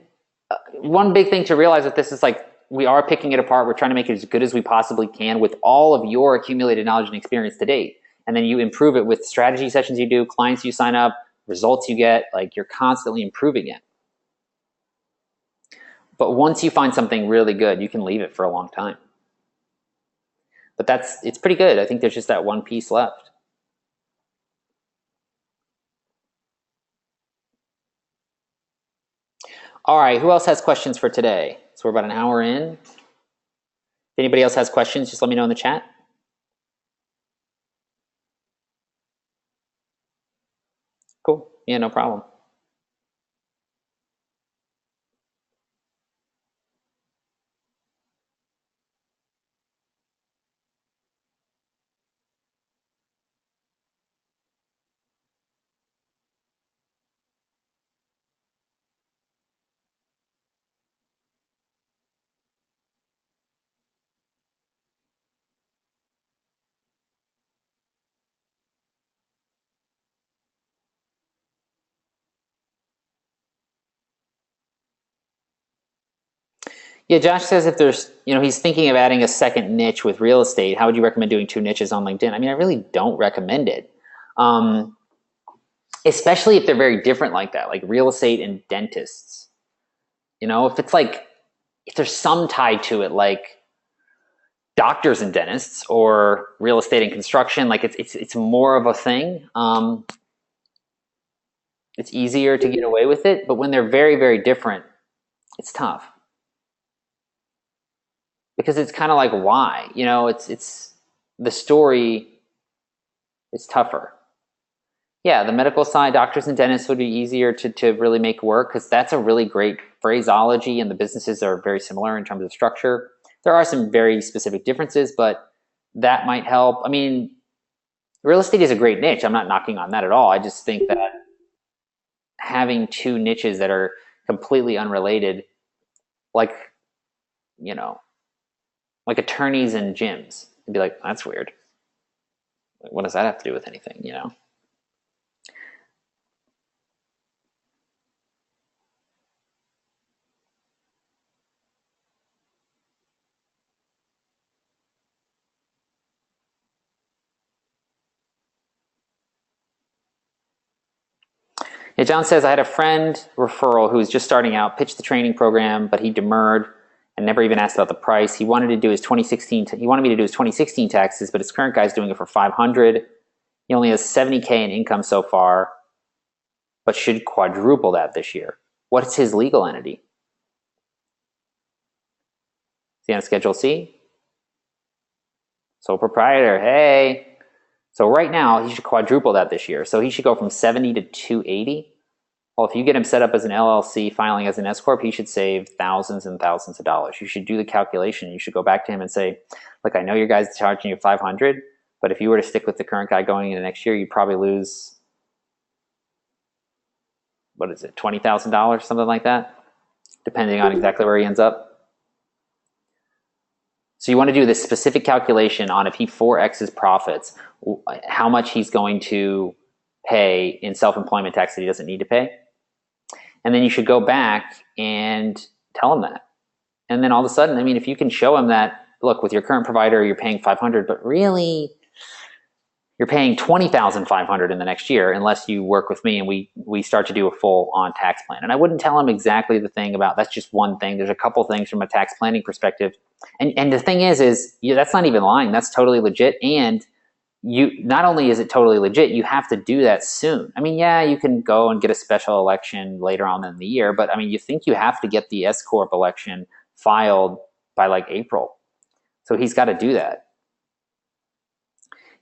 one big thing to realize with this is like we are picking it apart. We're trying to make it as good as we possibly can with all of your accumulated knowledge and experience to date. And then you improve it with strategy sessions you do, clients you sign up, results you get, like you're constantly improving it. But once you find something really good, you can leave it for a long time. But it's pretty good. I think there's just that one piece left. All right, who else has questions for today? So we're about an hour in. If anybody else has questions, just let me know in the chat. Cool. Yeah, no problem. Yeah, Josh says if there's, he's thinking of adding a second niche with real estate. How would you recommend doing 2 niches on LinkedIn? I mean, I really don't recommend it. Especially if they're very different like that, like real estate and dentists. If there's some tie to it, like doctors and dentists or real estate and construction, like it's more of a thing. It's easier to get away with it, but when they're very, very different, it's tough. Because it's kind of like why, it's the story is tougher. Yeah, the medical side, doctors and dentists would be easier to really make work because that's a really great phraseology and the businesses are very similar in terms of structure. There are some very specific differences, but that might help. I mean, real estate is a great niche. I'm not knocking on that at all. I just think that having 2 niches that are completely unrelated, like attorneys and gyms, it'd be like, that's weird. What does that have to do with anything, Yeah, John says, I had a friend referral who was just starting out, pitched the training program, but he demurred and never even asked about the price. He wanted me to do his 2016 taxes, but his current guy's doing it for $500. He only has $70K in income so far, but should quadruple that this year. What's his legal entity? Is he on Schedule C? Sole proprietor, hey. So right now, he should quadruple that this year. So he should go from 70 to 280. Well, if you get him set up as an LLC, filing as an S Corp, he should save thousands and thousands of dollars. You should do the calculation. You should go back to him and say, look, I know your guy's charging you $500, but if you were to stick with the current guy going into next year, you'd probably lose, $20,000, something like that, depending on exactly where he ends up. So you want to do this specific calculation on if he 4X his profits, how much he's going to pay in self-employment tax that he doesn't need to pay. And then you should go back and tell him that. And then all of a sudden, I mean, if you can show him that, look, with your current provider, you're paying $500, but really you're paying $20,500 in the next year unless you work with me and we start to do a full-on tax plan. And I wouldn't tell him exactly the thing about, that's just one thing. There's a couple things from a tax planning perspective. And the thing is that's not even lying. That's totally legit. And you not only is it totally legit, you have to do that soon. I mean, yeah, you can go and get a special election later on in the year, but I mean, you think you have to get the S Corp election filed by like April. So he's got to do that.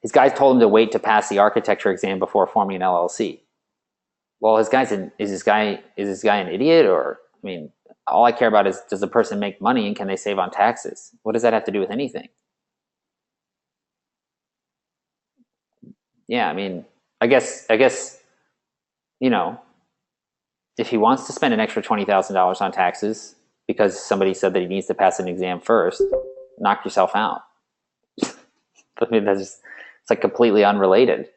His guys told him to wait to pass the architecture exam before forming an LLC. Well, is this guy an idiot? Or, I mean, all I care about is, does the person make money and can they save on taxes? What does that have to do with anything? Yeah, I mean, I guess, if he wants to spend an extra $20,000 on taxes because somebody said that he needs to pass an exam first, knock yourself out. I mean, it's like completely unrelated.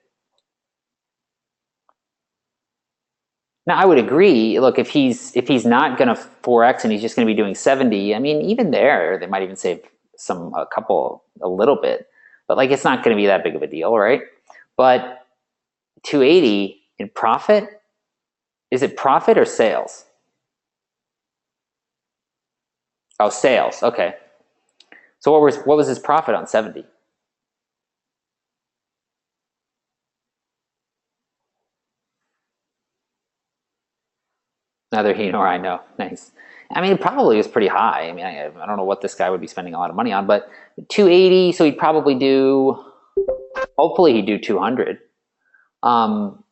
Now, I would agree. Look, if he's not going to 4x and he's just going to be doing 70, I mean, even there, they might even save a little bit. But like, it's not going to be that big of a deal, right? But 280 in profit, is it profit or sales? Oh, sales. Okay. So what was his profit on 70? Neither he nor I know. Nice. I mean, it probably was pretty high. I mean, I don't know what this guy would be spending a lot of money on, but 280. So he'd probably do. Hopefully, he'd do 200. Um,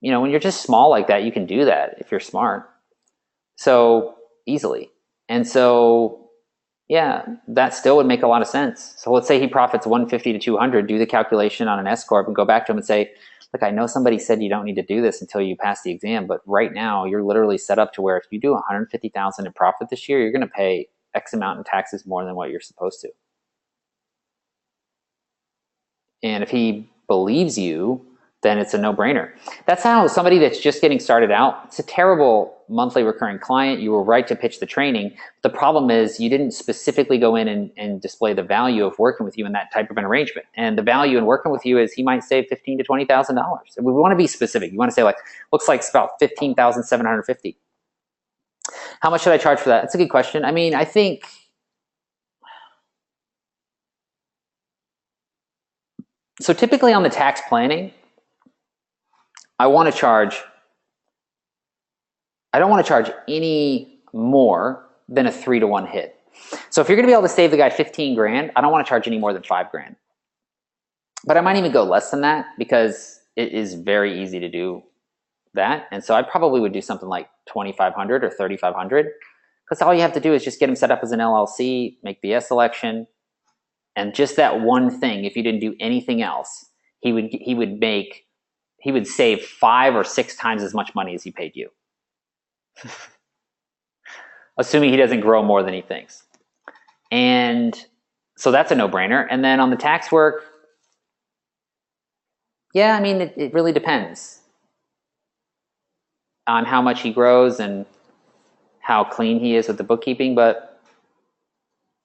when you're just small like that, you can do that if you're smart. So easily, and so yeah, that still would make a lot of sense. So let's say he profits 150 to 200. Do the calculation on an S corp and go back to him and say, look, I know somebody said you don't need to do this until you pass the exam, but right now you're literally set up to where if you do 150,000 in profit this year, you're going to pay X amount in taxes more than what you're supposed to. And if he believes you, then it's a no-brainer. That's how somebody that's just getting started out, it's a terrible monthly recurring client. You were right to pitch the training. The problem is you didn't specifically go in and display the value of working with you in that type of an arrangement. And the value in working with you is he might save $15,000 to $20,000. We want to be specific. You want to say like, looks like it's about $15,750. How much should I charge for that? That's a good question. I mean, I think so. Typically on the tax planning, I don't want to charge any more than a 3-to-1 hit. So if you're going to be able to save the guy 15 grand, I don't want to charge any more than 5 grand. But I might even go less than that because it is very easy to do that. And so I probably would do something like 2,500 or 3,500 because all you have to do is just get him set up as an LLC, make the S election, and just that one thing. If you didn't do anything else, he would save 5 or 6 times as much money as he paid you. Assuming he doesn't grow more than he thinks. And so that's a no-brainer. And then on the tax work, yeah, I mean, it really depends on how much he grows and how clean he is with the bookkeeping. But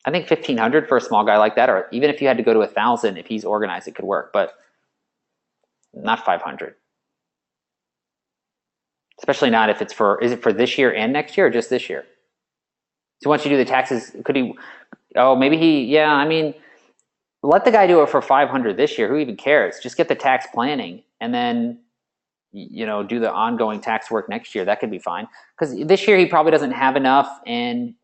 I think 1,500 for a small guy like that, or even if you had to go to 1,000, if he's organized, it could work, but not 500. Especially not if is it for this year and next year or just this year? So once you do the taxes, I mean, let the guy do it for 500 this year. Who even cares? Just get the tax planning and then, do the ongoing tax work next year. That could be fine. Because this year he probably doesn't have enough. And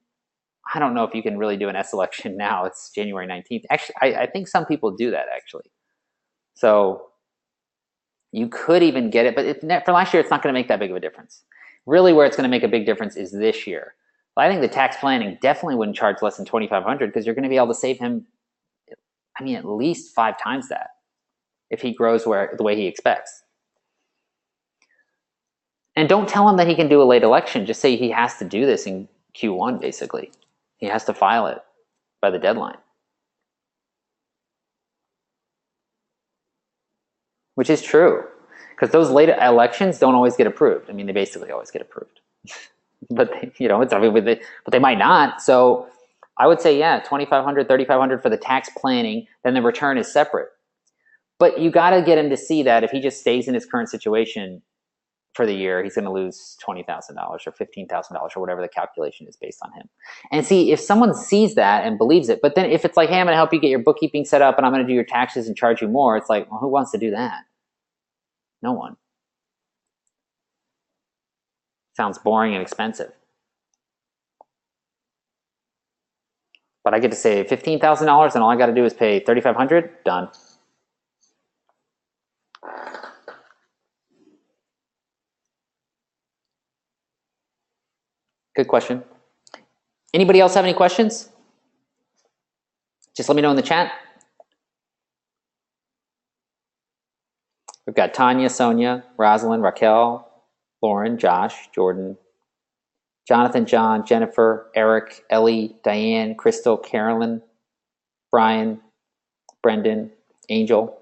I don't know if you can really do an S election now. It's January 19th. Actually, I think some people do that actually. So you could even get it. But for last year, it's not going to make that big of a difference. Really where it's going to make a big difference is this year. I think the tax planning definitely wouldn't charge less than 2,500 because you're going to be able to save him, at least 5 times that if he grows the way he expects. And don't tell him that he can do a late election. Just say he has to do this in Q1, basically. He has to file it by the deadline. Which is true. Because those late elections don't always get approved. They basically always get approved. But but they might not. So I would say, yeah, 2,500, 3,500 for the tax planning. Then the return is separate. But you got to get him to see that if he just stays in his current situation for the year, he's going to lose $20,000 or $15,000 or whatever the calculation is based on him. And see, if someone sees that and believes it, but then if it's like, hey, I'm going to help you get your bookkeeping set up and I'm going to do your taxes and charge you more, it's like, well, who wants to do that? No one. Sounds boring and expensive. But I get to save $15,000 and all I got to do is pay $3,500, done. Good question. Anybody else have any questions? Just let me know in the chat. We've got Tanya, Sonia, Rosalind, Raquel, Lauren, Josh, Jordan, Jonathan, John, Jennifer, Eric, Ellie, Diane, Crystal, Carolyn, Brian, Brendan, Angel.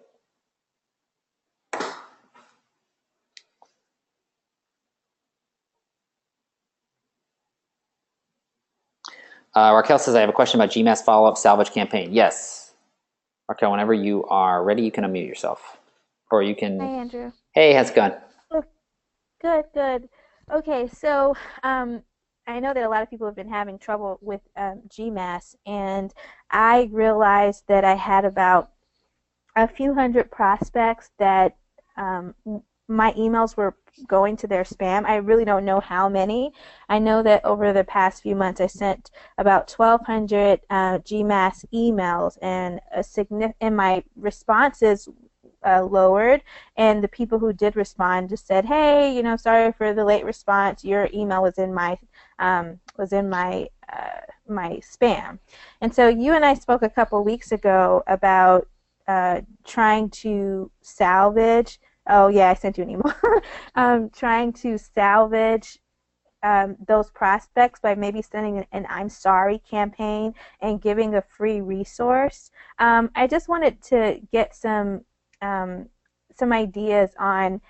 Raquel says, I have a question about GMAS follow-up salvage campaign. Yes. Raquel, whenever you are ready, you can unmute yourself. Or you Hi, can, Andrew. hey, how's it going? Oh, good, good. Okay, so I know that a lot of people have been having trouble with GMAS, and I realized that I had about a few hundred prospects that my emails were going to their spam. I really don't know how many. I know that over the past few months, I sent about 1,200 GMAS emails, and my responses lowered. And the people who did respond just said, "Hey, sorry for the late response. Your email was in my spam." And so you and I spoke a couple weeks ago about trying to salvage. Oh yeah, I sent you an email. Trying to salvage those prospects by maybe sending an "I'm sorry" campaign and giving a free resource. I just wanted to get some ideas on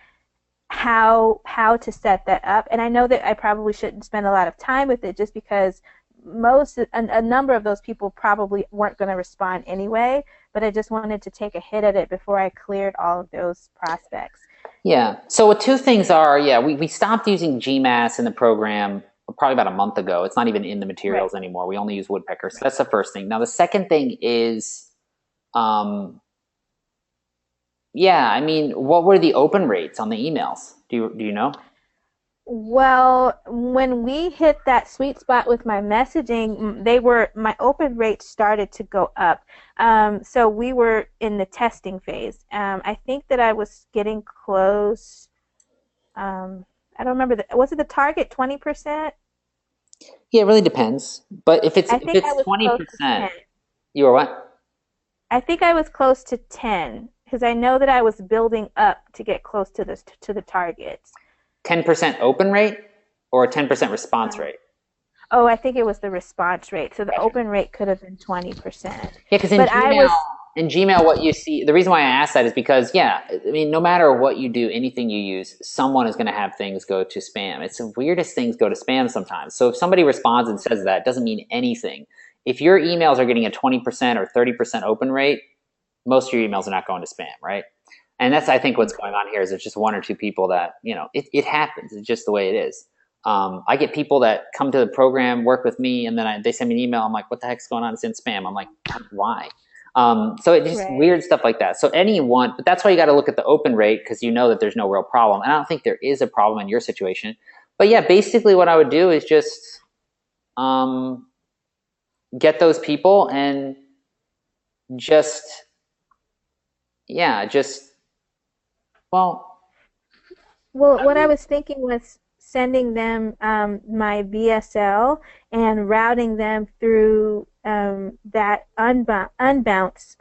how to set that up. And I know that I probably shouldn't spend a lot of time with it just because a number of those people probably weren't going to respond anyway, but I just wanted to take a hit at it before I cleared all of those prospects. Yeah. So what two things are, yeah, we stopped using GMAS in the program probably about a month ago. It's not even in the materials anymore. We only use Woodpecker. So that's the first thing. Now the second thing is, yeah, I mean, what were the open rates on the emails? Do you know? Well, when we hit that sweet spot with my messaging, my open rates started to go up. So we were in the testing phase. I think that I was getting close. I don't remember. Was it the target 20%? Yeah, it really depends. But if I think I was close to 20%, 10. you were what? I think I was close to 10 because I know that I was building up to get close to the targets. 10% open rate or a 10% response rate? Oh, I think it was the response rate. So the open rate could have been 20%. Yeah, because in Gmail, what you see, the reason why I asked that is because, yeah, I mean, no matter what you do, anything you use, someone is going to have things go to spam. It's the weirdest things go to spam sometimes. So if somebody responds and says that, it doesn't mean anything. If your emails are getting a 20% or 30% open rate, most of your emails are not going to spam, right? And that's, I think, what's going on here is there's just one or two people that, it happens. It's just the way it is. I get people that come to the program, work with me, and then they send me an email. I'm like, what the heck's going on? It's in spam. I'm like, why? So it's just weird stuff like that. So but that's why you got to look at the open rate because you know that there's no real problem. And I don't think there is a problem in your situation. But yeah, basically what I would do is just get those people and well, what I was thinking was sending them my VSL and routing them through that unbounce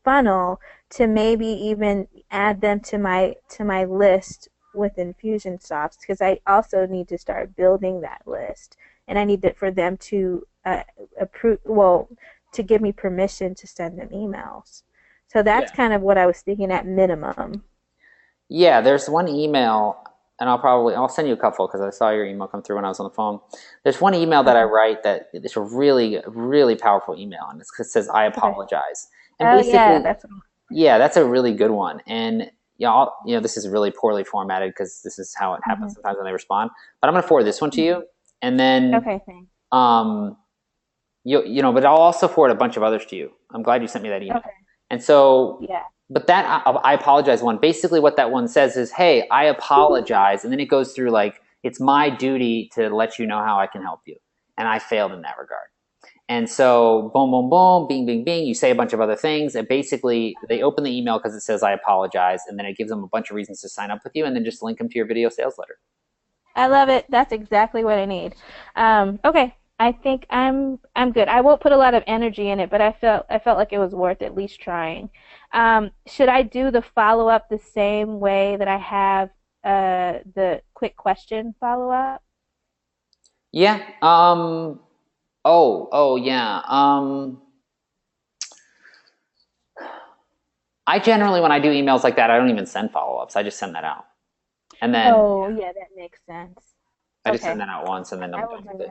funnel to maybe even add them to my list with Infusionsoft because I also need to start building that list and I need for them to approve. Well, to give me permission to send them emails. So that's kind of what I was thinking at minimum. Yeah, there's one email, and I'll send you a couple because I saw your email come through when I was on the phone. There's one email that I write that it's a really, really powerful email, and it says, "I apologize." And that's a really good one. And this is really poorly formatted because this is how it happens sometimes when they respond. But I'm going to forward this one to you, and then thanks. but I'll also forward a bunch of others to you. I'm glad you sent me that email. Okay. And so, but that I apologize one, basically what that one says is, hey, I apologize. And then it goes through like, it's my duty to let you know how I can help you. And I failed in that regard. And so boom, boom, boom, bing, bing, bing, you say a bunch of other things. And basically they open the email because it says, I apologize. And then it gives them a bunch of reasons to sign up with you and then just link them to your video sales letter. I love it. That's exactly what I need. Okay. I think I'm good. I won't put a lot of energy in it, but I felt like it was worth at least trying. Should I do the follow-up the same way that I have the quick question follow-up? Yeah. Yeah. I generally, when I do emails like that, I don't even send follow-ups. I just send that out. And then that makes sense. I just send that out once and then I'm done with it.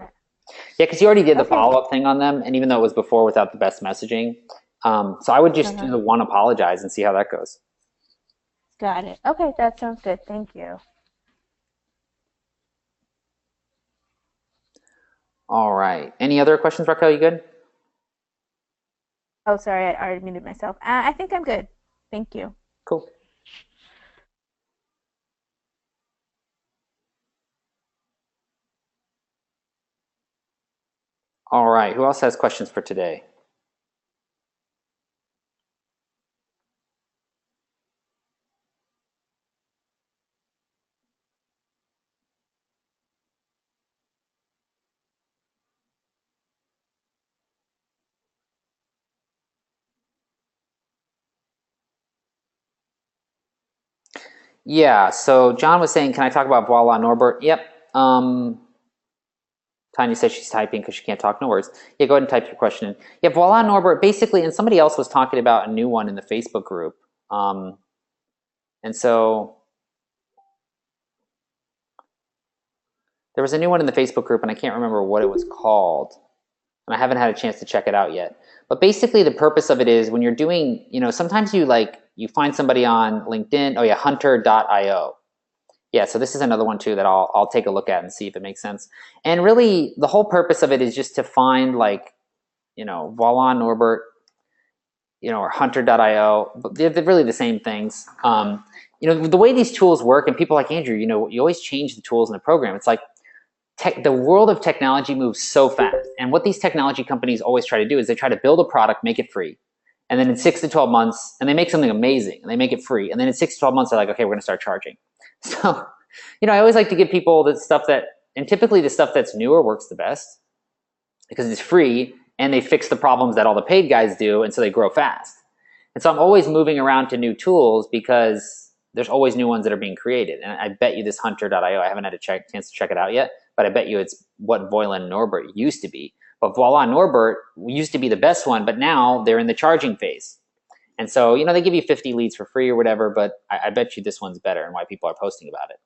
Yeah, because you already did the Okay. follow-up thing on them, and even though it was before without the best messaging, so I would just do the one apologize and see how that goes. Got it. Okay, that sounds good. Thank you. All right. Any other questions, Raquel? You good? Oh, sorry, I already muted myself. I think I'm good. Thank you. Cool. All right. Who else has questions for today? Yeah. So John was saying, can I talk about Voila Norbert? Yep. Tanya says she's typing because she can't talk. No worries. Yeah, go ahead and type your question in. Yeah, Voila Norbert, basically, and somebody else was talking about a new one in the Facebook group. And so there was a new one in the Facebook group, and I can't remember what it was called. And I haven't had a chance to check it out yet. But basically, the purpose of it is when you're doing, sometimes you find somebody on LinkedIn. Oh yeah, hunter.io. Yeah, so this is another one too that I'll take a look at and see if it makes sense. And really, the whole purpose of it is just to find Voila Norbert, or hunter.io. They're really the same things. The way these tools work, and people like Andrew, you always change the tools in the program. It's like the world of technology moves so fast. And what these technology companies always try to do is they try to build a product, make it free. And then in 6 to 12 months, and they make something amazing, and they make it free. And then in 6 to 12 months, they're like, okay, we're going to start charging. So, I always like to give people the stuff and typically the stuff that's newer works the best because it's free and they fix the problems that all the paid guys do, and so they grow fast. And so I'm always moving around to new tools because there's always new ones that are being created. And I bet you this hunter.io, I haven't had a chance to check it out yet, but I bet you it's what Voila Norbert used to be. But Voila Norbert used to be the best one, but now they're in the charging phase. And so, they give you 50 leads for free or whatever, but I bet you this one's better and why people are posting about it.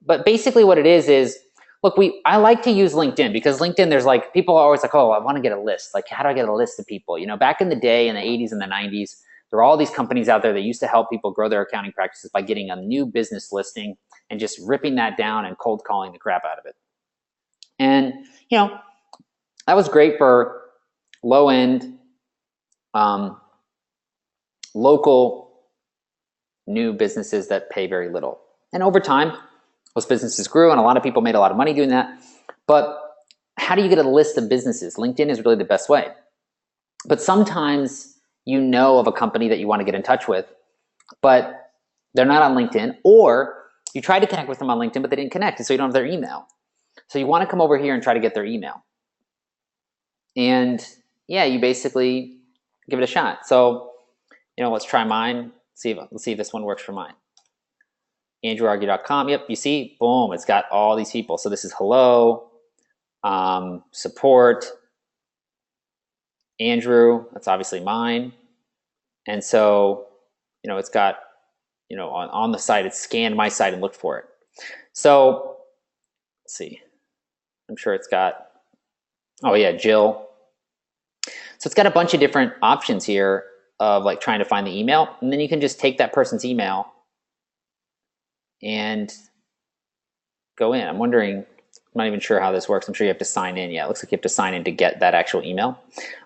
But basically what it is, look, I like to use LinkedIn because LinkedIn, there's people are always like, oh, I want to get a list. Like, how do I get a list of people? Back in the day, in the 80s and the 90s, there were all these companies out there that used to help people grow their accounting practices by getting a new business listing and just ripping that down and cold calling the crap out of it. And, that was great for low end, local new businesses that pay very little. And over time, those businesses grew and a lot of people made a lot of money doing that. But how do you get a list of businesses? LinkedIn is really the best way. But sometimes of a company that you want to get in touch with, but they're not on LinkedIn, or you tried to connect with them on LinkedIn, but they didn't connect, and so you don't have their email. So you want to come over here and try to get their email. And yeah, you basically give it a shot. So, let's try mine. Let's see if this one works for mine. AndrewArgue.com. Yep, you see, boom, it's got all these people. So this is hello, support, Andrew, that's obviously mine. And so, it's got, on the site, it's scanned my site and looked for it. So let's see, I'm sure it's got, oh yeah, Jill. So it's got a bunch of different options here of trying to find the email. And then you can just take that person's email and go in. I'm wondering, I'm not even sure how this works. I'm sure you have to sign in. Yeah, it looks like you have to sign in to get that actual email.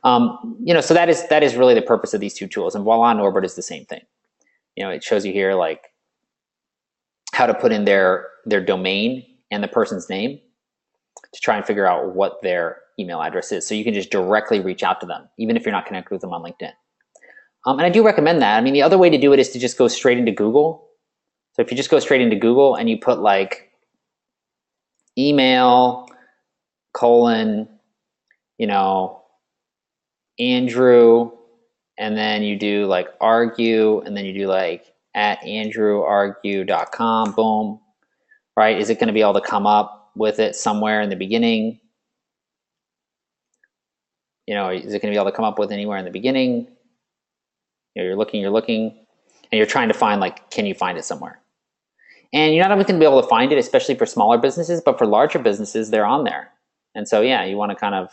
So that is really the purpose of these two tools. And Voila Norbert is the same thing. It shows you here how to put in their domain and the person's name to try and figure out what their email address is. So you can just directly reach out to them, even if you're not connected with them on LinkedIn. And I do recommend that. I mean, the other way to do it is to just go straight into Google. So if you just go straight into Google and you put email, Andrew, and then you do argue, and then you do at andrewargue.com, boom, right? Is it going to be able to come up with it somewhere in the beginning? Is it going to be able to come up with anywhere in the beginning? You're looking, and you're trying to find can you find it somewhere? And you're not always going to be able to find it, especially for smaller businesses, but for larger businesses, they're on there. And so, yeah, you want to kind of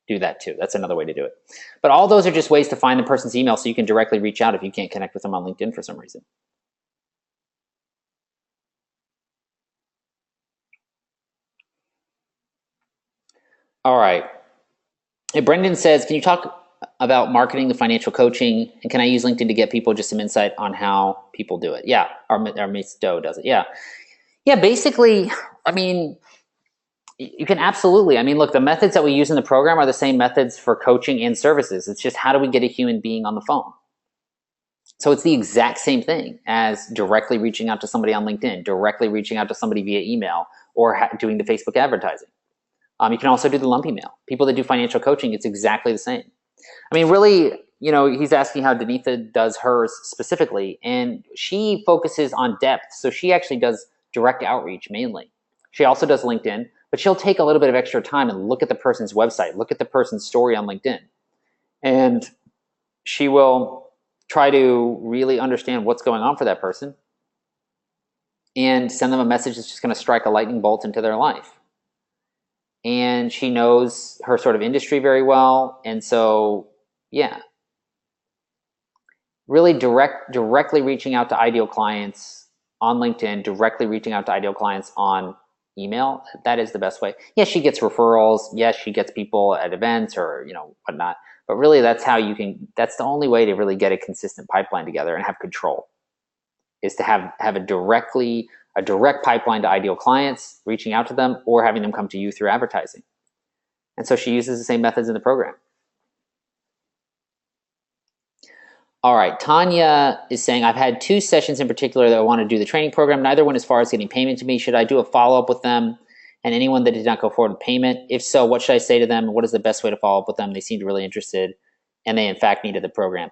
do that too. That's another way to do it. But all those are just ways to find the person's email so you can directly reach out if you can't connect with them on LinkedIn for some reason. All right. Hey, Brendan says, can you talk about marketing the financial coaching, and can I use LinkedIn to get people just some insight on how people do it? Yeah, our Miss Doe does it. Yeah. Yeah, basically, I mean, you can absolutely. I mean, look, the methods that we use in the program are the same methods for coaching and services. It's just how do we get a human being on the phone? So it's the exact same thing as directly reaching out to somebody on LinkedIn, directly reaching out to somebody via email, or doing the Facebook advertising. You can also do the lump email. People that do financial coaching, it's exactly the same. I mean, really, he's asking how Danitha does hers specifically, and she focuses on depth. So she actually does direct outreach mainly. She also does LinkedIn, but she'll take a little bit of extra time and look at the person's website, look at the person's story on LinkedIn. And she will try to really understand what's going on for that person and send them a message that's just going to strike a lightning bolt into their life. And she knows her sort of industry very well. And so, yeah, really directly reaching out to ideal clients on LinkedIn, directly reaching out to ideal clients on email, that is the best way. Yes, she gets referrals. Yes, she gets people at events or, whatnot. But really, that's the only way to really get a consistent pipeline together and have control, is to have a direct pipeline to ideal clients, reaching out to them, or having them come to you through advertising. And so she uses the same methods in the program. All right, Tanya is saying, I've had 2 sessions in particular that I want to do the training program. Neither one as far as getting payment to me. Should I do a follow-up with them? And anyone that did not go forward with payment? If so, what should I say to them? What is the best way to follow up with them? They seemed really interested, and they in fact needed the program.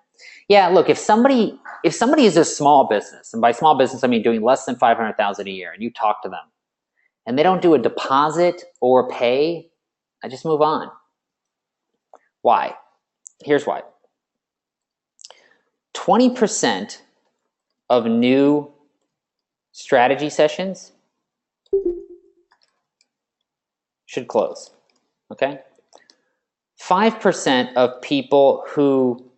Yeah, look, if somebody is a small business, and by small business I mean doing less than $500,000 a year, and you talk to them, and they don't do a deposit or pay, I just move on. Why? Here's why. 20% of new strategy sessions should close, okay? 5% of people who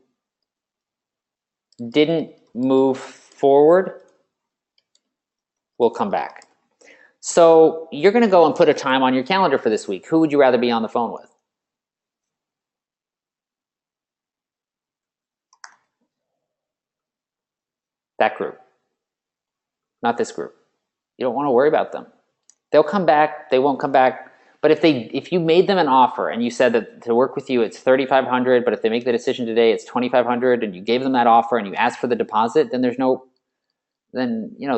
didn't move forward will come back. So you're going to go and put a time on your calendar for this week. Who would you rather be on the phone with? That group, not this group. You don't want to worry about them. They'll come back, they won't come back. But if you made them an offer and you said that to work with you it's $3,500, but if they make the decision today it's $2,500, and you gave them that offer and you asked for the deposit, then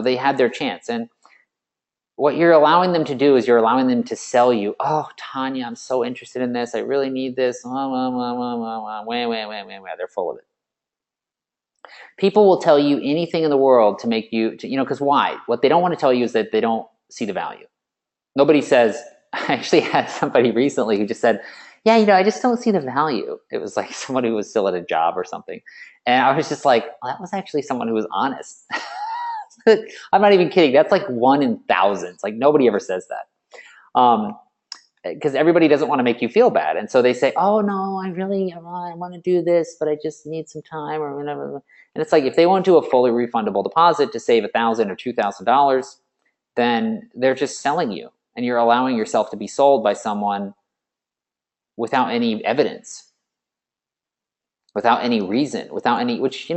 they had their chance. And what you're allowing them to do is you're allowing them to sell you, oh, Tanya, I'm so interested in this, I really need this. They're full of it. People will tell you anything in the world to make you, because why? What they don't want to tell you is that they don't see the value. Nobody says, I actually had somebody recently who just said, yeah, I just don't see the value. It was like someone who was still at a job or something. And I was just like, well, that was actually someone who was honest. I'm not even kidding. That's like 1 in thousands. Like nobody ever says that. Because everybody doesn't want to make you feel bad. And so they say, oh no, I want to do this, but I just need some time or whatever. And it's like, if they want to do a fully refundable deposit to save $1,000 or $2,000, then they're just selling you. And you're allowing yourself to be sold by someone without any evidence, without any reason, which,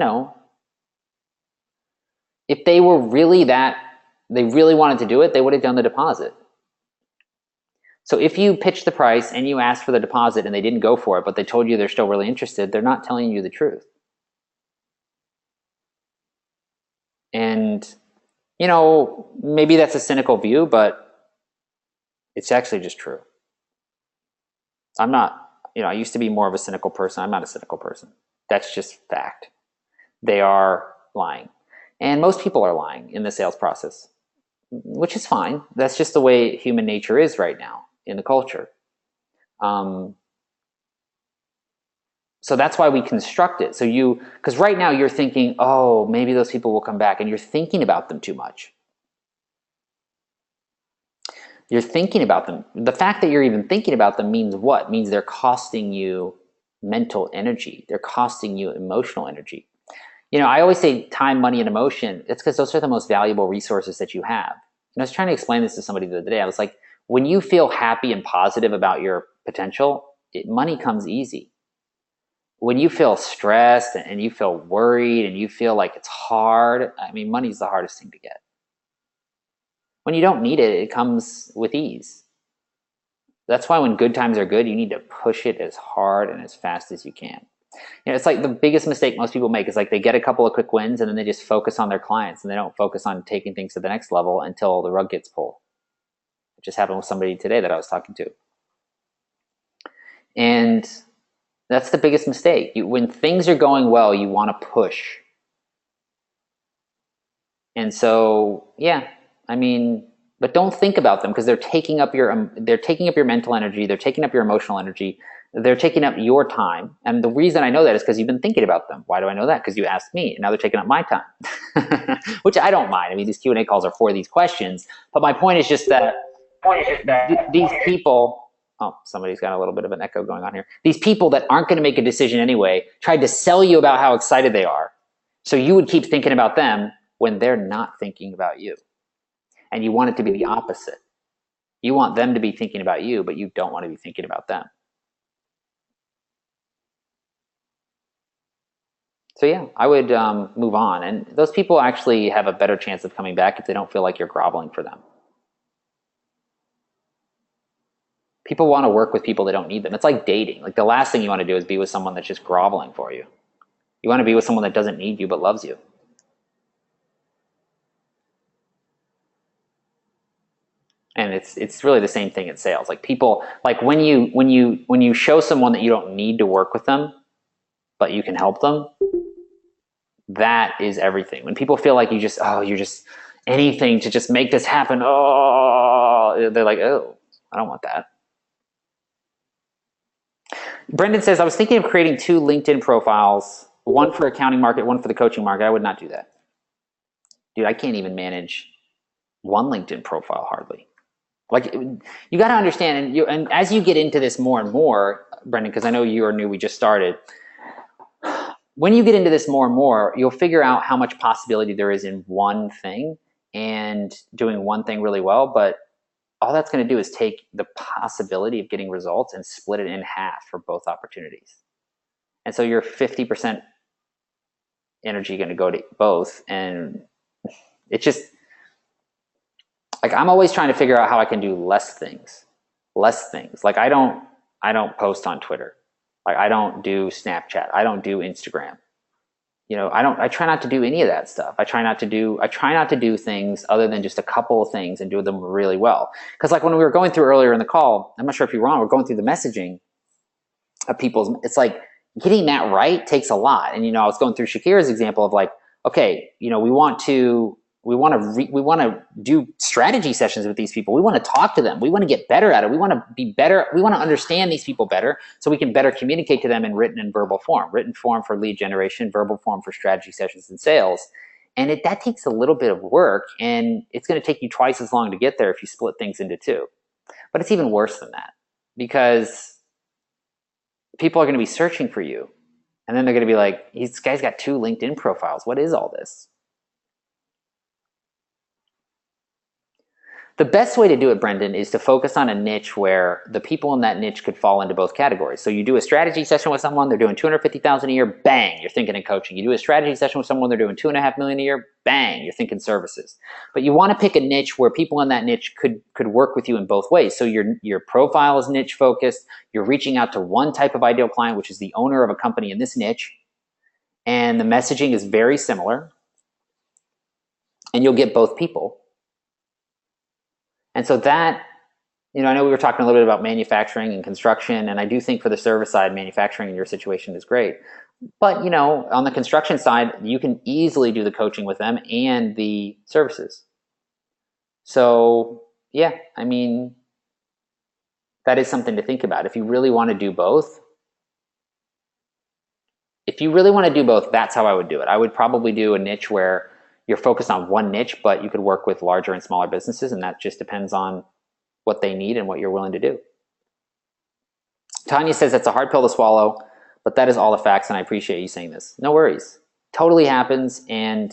if they were really they really wanted to do it, they would have done the deposit. So if you pitch the price and you asked for the deposit and they didn't go for it, but they told you they're still really interested, they're not telling you the truth. And, maybe that's a cynical view, but it's actually just true. I'm not, I used to be more of a cynical person. I'm not a cynical person. That's just fact. They are lying. And most people are lying in the sales process, which is fine. That's just the way human nature is right now in the culture. So that's why we construct it. Because right now you're thinking, oh, maybe those people will come back, and you're thinking about them too much. You're thinking about them. The fact that you're even thinking about them means what? Means they're costing you mental energy. They're costing you emotional energy. You know, I always say time, money, and emotion. It's because those are the most valuable resources that you have. And I was trying to explain this to somebody the other day. I was like, when you feel happy and positive about your potential, money comes easy. When you feel stressed and you feel worried and you feel like it's hard, I mean, money's the hardest thing to get. When you don't need it, it comes with ease. That's why when good times are good, you need to push it as hard and as fast as you can. You know, it's like the biggest mistake most people make is like they get a couple of quick wins and then they just focus on their clients and they don't focus on taking things to the next level until the rug gets pulled. It just happened with somebody today that I was talking to. And that's the biggest mistake. When things are going well, you want to push. And so, yeah, I mean, but don't think about them because they're taking up your mental energy, they're taking up your emotional energy, they're taking up your time. And the reason I know that is because you've been thinking about them. Why do I know that? Because you asked me, and now they're taking up my time, which I don't mind. I mean, these Q&A calls are for these questions. But my point is just that these people, oh, somebody's got a little bit of an echo going on here. These people that aren't going to make a decision anyway tried to sell you about how excited they are. So you would keep thinking about them when they're not thinking about you. And you want it to be the opposite. You want them to be thinking about you, but you don't want to be thinking about them. So yeah, I would move on. And those people actually have a better chance of coming back if they don't feel like you're groveling for them. People want to work with people that don't need them. It's like dating. Like the last thing you want to do is be with someone that's just groveling for you. You want to be with someone that doesn't need you but loves you. And it's really the same thing in sales. Like people, like when you show someone that you don't need to work with them, but you can help them, that is everything. When people feel like you're just anything to just make this happen, they're like, oh, I don't want that. Brendan says, I was thinking of creating 2 LinkedIn profiles, one for accounting market, one for the coaching market. I would not do that. Dude, I can't even manage one LinkedIn profile hardly. Like, you got to understand, and as you get into this more and more, Brendan, because I know you are new, we just started. When you get into this more and more, you'll figure out how much possibility there is in one thing and doing one thing really well, but all that's going to do is take the possibility of getting results and split it in half for both opportunities. And so your 50% energy going to go to both, and it just, like, I'm always trying to figure out how I can do less things. Like I don't post on Twitter. Like I don't do Snapchat. I don't do Instagram. You know, I try not to do any of that stuff. I try not to do things other than just a couple of things and do them really well. Because like when we were going through earlier in the call, I'm not sure if you were on, we're going through the messaging of people's, it's like getting that right takes a lot. And, you know, I was going through Shakira's example of like, okay, you know, we want to do strategy sessions with these people. We want to talk to them. We want to get better at it. We want to be better. We want to understand these people better so we can better communicate to them in written and verbal form. Written form for lead generation, verbal form for strategy sessions and sales. And that takes a little bit of work, and it's going to take you twice as long to get there if you split things into 2. But it's even worse than that, because people are going to be searching for you, and then they're going to be like, this guy's got 2 LinkedIn profiles. What is all this? The best way to do it, Brendan, is to focus on a niche where the people in that niche could fall into both categories. So you do a strategy session with someone, they're doing $250,000 a year, bang, you're thinking in coaching. You do a strategy session with someone, they're doing $2.5 million a year, bang, you're thinking services. But you want to pick a niche where people in that niche could work with you in both ways. So your profile is niche focused, you're reaching out to one type of ideal client, which is the owner of a company in this niche, and the messaging is very similar, and you'll get both people. And so that, you know, I know we were talking a little bit about manufacturing and construction, and I do think for the service side, manufacturing in your situation is great. But, you know, on the construction side, you can easily do the coaching with them and the services. So, yeah, I mean, that is something to think about. If you really want to do both, that's how I would do it. I would probably do a niche where you're focused on one niche, but you could work with larger and smaller businesses, and that just depends on what they need and what you're willing to do. Tanya says that's a hard pill to swallow, but that is all the facts, and I appreciate you saying this. No worries. Totally happens, and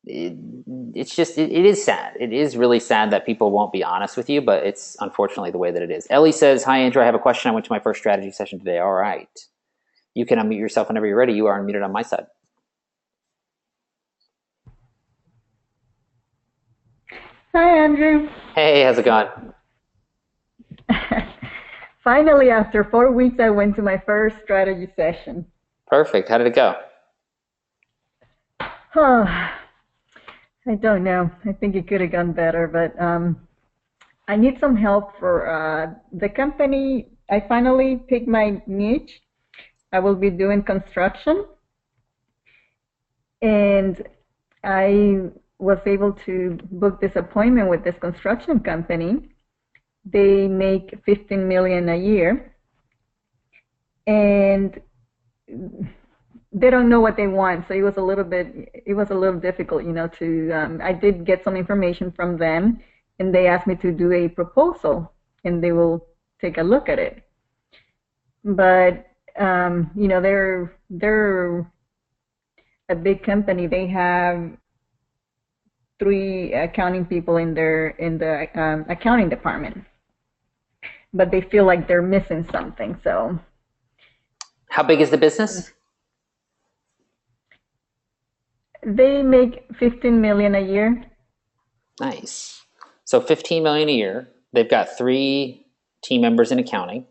it's just, it is sad. It is really sad that people won't be honest with you, but it's unfortunately the way that it is. Ellie says, hi, Andrew, I have a question. I went to my first strategy session today. All right. You can unmute yourself whenever you're ready. You are unmuted on my side. Hi, Andrew. Hey, how's it going? Finally, after 4 weeks, I went to my first strategy session. Perfect. How did it go? Oh, I don't know. I think it could have gone better, but I need some help for the company. I finally picked my niche. I will be doing construction, and I was able to book this appointment with this construction company. They make $15 million a year, and they don't know what they want, so it was a little difficult, you know. I did get some information from them, and they asked me to do a proposal, and they will take a look at it. But you know, they're a big company. They have 3 accounting people in the accounting department, but they feel like they're missing something. So, how big is the business? They make $15 million a year. Nice. So $15 million a year. They've got 3 team members in accounting,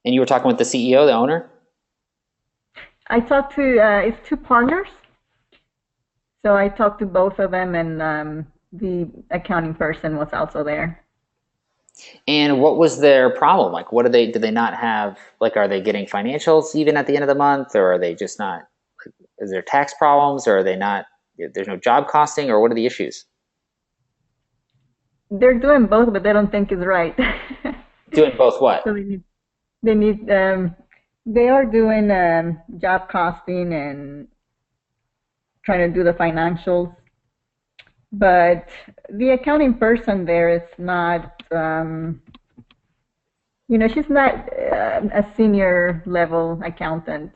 and you were talking with the CEO, the owner. I talked to it's 2 partners. So I talked to both of them, and the accounting person was also there. And what was their problem? Like, what do they not have? Like, are they getting financials even at the end of the month, or are they just not? Is there tax problems, or are they not? There's no job costing, or what are the issues? They're doing both, but they don't think it's right. Doing both what? So they are doing job costing and trying to do the financials, but the accounting person there is not, you know, she's not a senior level accountant.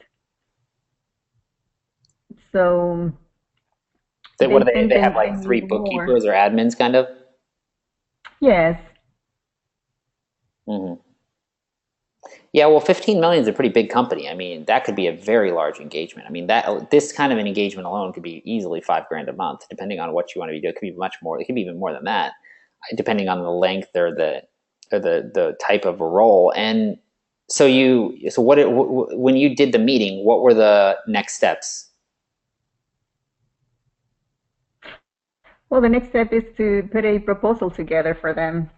So what do they have, like 3 bookkeepers or admins, kind of? Yes. Mm-hmm. Yeah, well, 15 million is a pretty big company. I mean, that could be a very large engagement. I mean, this kind of an engagement alone could be easily $5,000 a month, depending on what you want to be doing. It could be much more. It could be even more than that, depending on the length or the type of a role. And so when you did the meeting, what were the next steps? Well, the next step is to put a proposal together for them.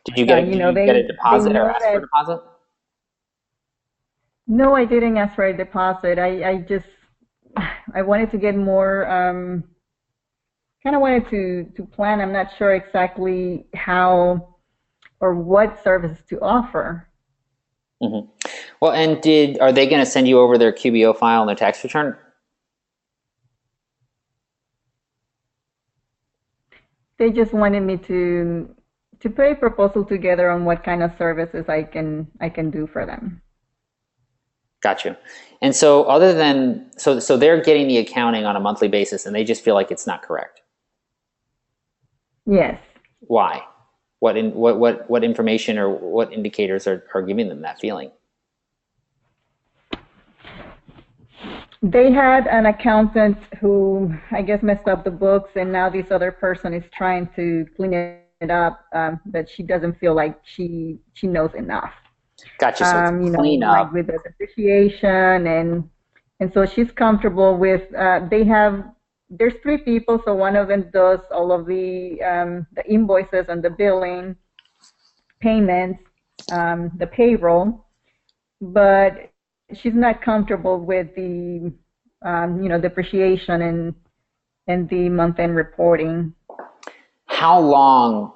Did you get, get a deposit or ask for a deposit? No, I didn't ask for a deposit. I wanted to get more, kind of wanted to plan. I'm not sure exactly how or what services to offer. Mm-hmm. Well, and are they going to send you over their QBO file and their tax return? They just wanted me to put a proposal together on what kind of services I can do for them. Got you. And so other than, so they're getting the accounting on a monthly basis and they just feel like it's not correct. Yes. Why? What information or what indicators are giving them that feeling? They had an accountant who, I guess, messed up the books, and now this other person is trying to clean it up, but she doesn't feel like she knows enough. Gotcha. So it's clean up. Like with the depreciation, and so she's comfortable with. There's 3 people, so one of them does all of the invoices and the billing, payments, the payroll, but she's not comfortable with the depreciation and the month-end reporting. How long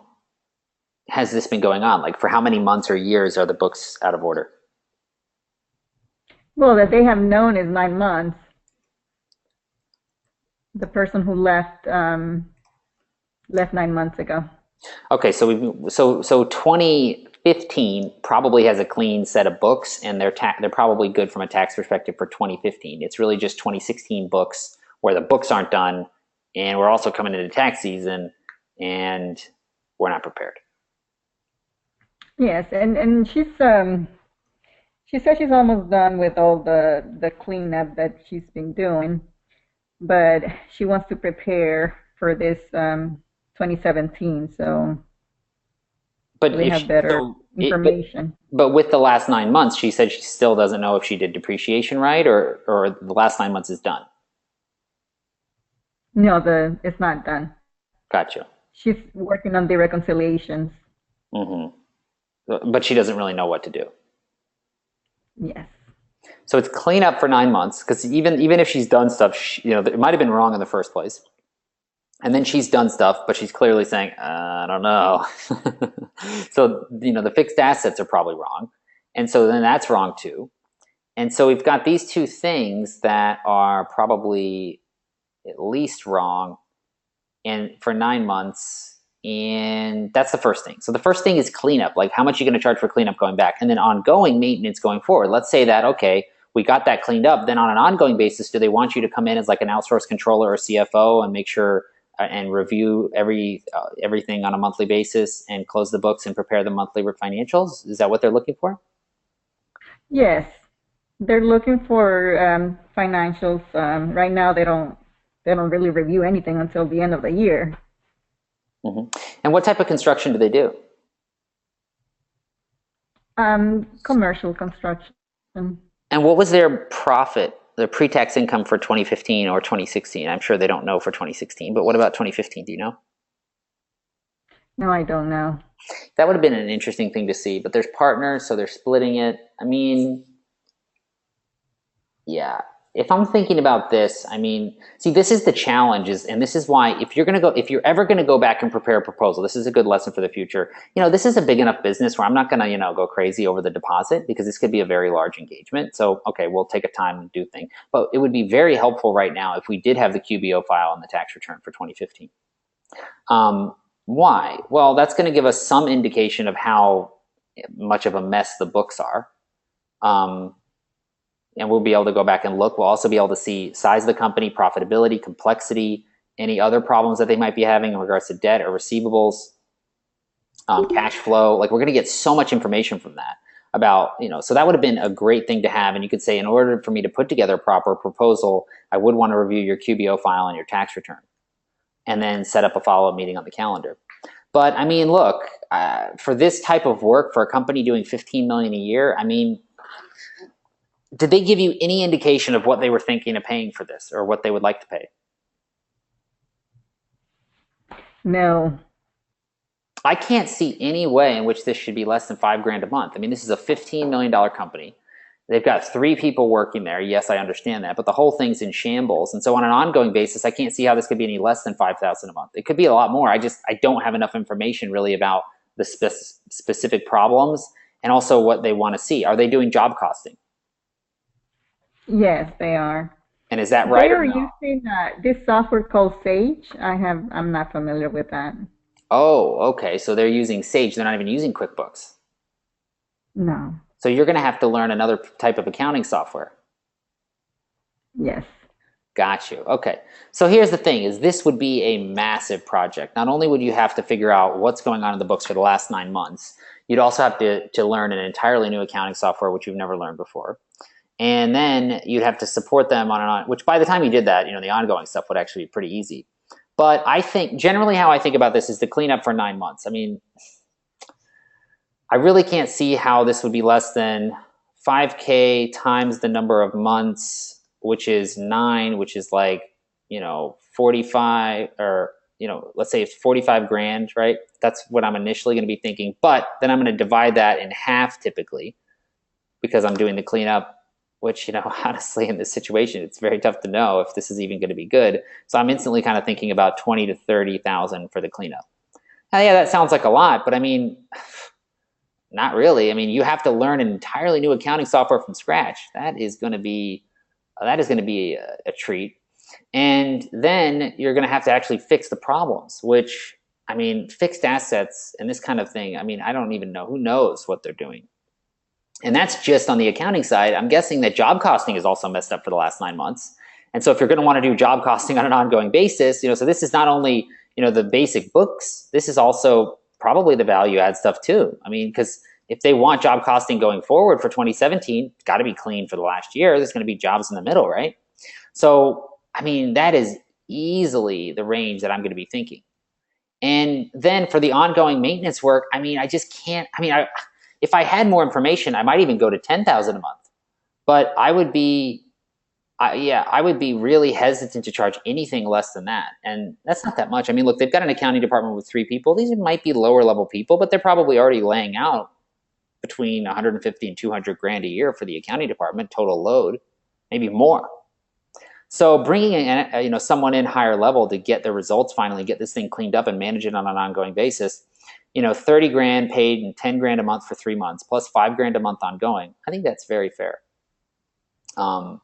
has this been going on? Like, for how many months or years are the books out of order? Well, that they have known is 9 months. The person who left left 9 months ago. Okay, so 2015 probably has a clean set of books, and they're probably good from a tax perspective for 2015. It's really just 2016 books where the books aren't done, and we're also coming into tax season, and we're not prepared. Yes, and she said she's almost done with all the cleanup that she's been doing, but she wants to prepare for this 2017, so But we if have she, better so it, information. but with the last 9 months, she said she still doesn't know if she did depreciation right, or the last 9 months is done. No, it's not done. Gotcha. She's working on the reconciliations. hmm But she doesn't really know what to do. Yes. So it's clean up for 9 months, because even if she's done stuff, it might have been wrong in the first place. And then she's done stuff, but she's clearly saying, I don't know. So, the fixed assets are probably wrong. And so then that's wrong too. And so we've got these two things that are probably at least wrong and for 9 months. And that's the first thing. So the first thing is cleanup. Like, how much are you going to charge for cleanup going back? And then ongoing maintenance going forward. Let's say that, okay, we got that cleaned up. Then on an ongoing basis, do they want you to come in as like an outsourced controller or CFO and make sure and review everything on a monthly basis and close the books and prepare the monthly financials? Is that what they're looking for? Yes. They're looking for financials. Right now, they don't really review anything until the end of the year. Mm-hmm. And what type of construction do they do? Commercial construction. And what was their profit, the pre-tax income for 2015 or 2016? I'm sure they don't know for 2016, but what about 2015? Do you know? No, I don't know. That would have been an interesting thing to see, but there's partners, so they're splitting it. I mean, yeah. If I'm thinking about this, see, this is the challenge, and this is why if you're ever going to go back and prepare a proposal, this is a good lesson for the future. This is a big enough business where I'm not going to, go crazy over the deposit, because this could be a very large engagement. So, okay, we'll take a time and do things. But it would be very helpful right now if we did have the QBO file and the tax return for 2015. Why? Well, that's going to give us some indication of how much of a mess the books are. And we'll be able to go back and look. We'll also be able to see size of the company, profitability, complexity, any other problems that they might be having in regards to debt or receivables, cash flow. Like, we're going to get so much information from that about, so that would have been a great thing to have. And you could say, in order for me to put together a proper proposal, I would want to review your QBO file and your tax return, and then set up a follow-up meeting on the calendar. But look, for this type of work, for a company doing $15 million a year, did they give you any indication of what they were thinking of paying for this, or what they would like to pay? No. I can't see any way in which this should be less than $5,000 a month. This is a $15 million company. They've got 3 people working there. Yes, I understand that, but the whole thing's in shambles. And so on an ongoing basis, I can't see how this could be any less than $5,000 a month. It could be a lot more. I don't have enough information really about the specific problems and also what they want to see. Are they doing job costing? Yes, they are. And is that right? They are using this software called Sage. I'm not familiar with that. Oh, okay. So they're using Sage. They're not even using QuickBooks. No. So you're going to have to learn another type of accounting software. Yes. Got you. Okay. So here's the thing: is this would be a massive project. Not only would you have to figure out what's going on in the books for the last 9 months, you'd also have to learn an entirely new accounting software, which you've never learned before. And then you'd have to support them which by the time you did that, the ongoing stuff would actually be pretty easy. But I think generally how I think about this is the cleanup for 9 months. I really can't see how this would be less than $5,000 times the number of months, which is 9, which is like, 45, or, let's say it's $45,000, right? That's what I'm initially going to be thinking. But then I'm going to divide that in half typically, because I'm doing the cleanup, which, honestly, in this situation, it's very tough to know if this is even going to be good. So I'm instantly kind of thinking about $20,000 to $30,000 for the cleanup. Now, yeah, that sounds like a lot, but not really. You have to learn an entirely new accounting software from scratch. That is going to be a treat. And then you're going to have to actually fix the problems, which I mean, fixed assets and this kind of thing, I mean, I don't even know. Who knows what they're doing? And that's just on the accounting side. I'm guessing that job costing is also messed up for the last 9 months. And so if you're going to want to do job costing on an ongoing basis, so this is not only, the basic books, this is also probably the value add stuff too. I mean, because if they want job costing going forward for 2017, it's got to be clean for the last year. There's going to be jobs in the middle, right? So, I mean, that is easily the range that I'm going to be thinking. And then for the ongoing maintenance work, I mean, I just can't, if I had more information, I might even go to 10,000 a month, but I would be really hesitant to charge anything less than that. And that's not that much. I mean, look, they've got an accounting department with 3 people. These might be lower level people, but they're probably already laying out between 150 and 200 grand a year for the accounting department, total load, maybe more. So bringing in, someone in higher level to get the results finally, get this thing cleaned up and manage it on an ongoing basis, 30 grand paid and 10 grand a month for 3 months, plus 5 grand a month ongoing. I think that's very fair. How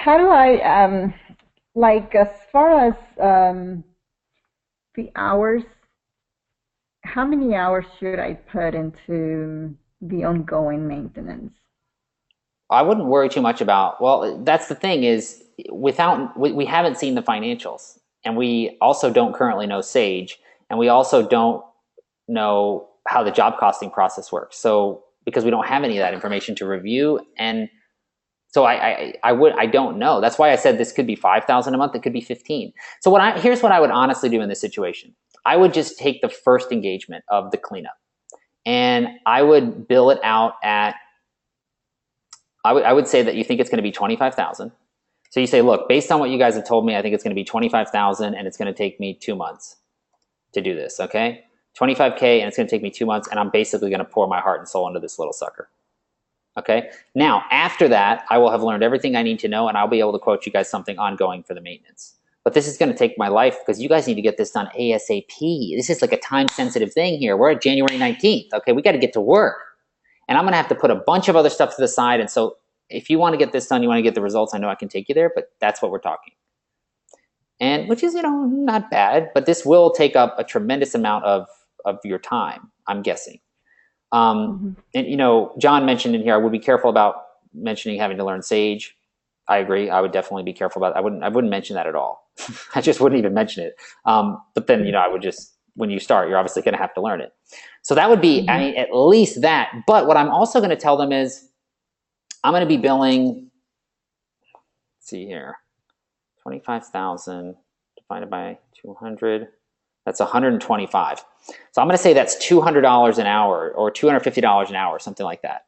do I, as far as the hours, how many hours should I put into the ongoing maintenance? I wouldn't worry too much about, well, that's the thing is, we haven't seen the financials, and we also don't currently know Sage, and we also don't know how the job costing process works. So, because we don't have any of that information to review, and so I don't know. That's why I said this could be 5,000 a month, it could be 15. So here's what I would honestly do in this situation. I would just take the first engagement of the cleanup, and I would bill it out at, I would say that you think it's going to be 25,000. So you say, look, based on what you guys have told me, I think it's going to be 25,000, and it's going to take me 2 months to do this. Okay, 25K, and it's going to take me 2 months, and I'm basically going to pour my heart and soul into this little sucker. Okay. Now, after that, I will have learned everything I need to know, and I'll be able to quote you guys something ongoing for the maintenance. But this is going to take my life because you guys need to get this done ASAP. This is like a time-sensitive thing here. We're at January 19th. Okay, we got to get to work. And I'm going to have to put a bunch of other stuff to the side. And so if you want to get this done, you want to get the results, I know I can take you there, but that's what we're talking. And which is, not bad, but this will take up a tremendous amount of your time, I'm guessing. And, John mentioned in here, I would be careful about mentioning having to learn Sage. I agree. I would definitely be careful about it. I wouldn't mention that at all. I just wouldn't even mention it. But then, I would just, when you start, you're obviously going to have to learn it. So that would be, at least that. But what I'm also going to tell them is, I'm going to be billing, let's see here, 25,000 divided by 200, that's 125. So I'm going to say that's $200 an hour or $250 an hour, something like that.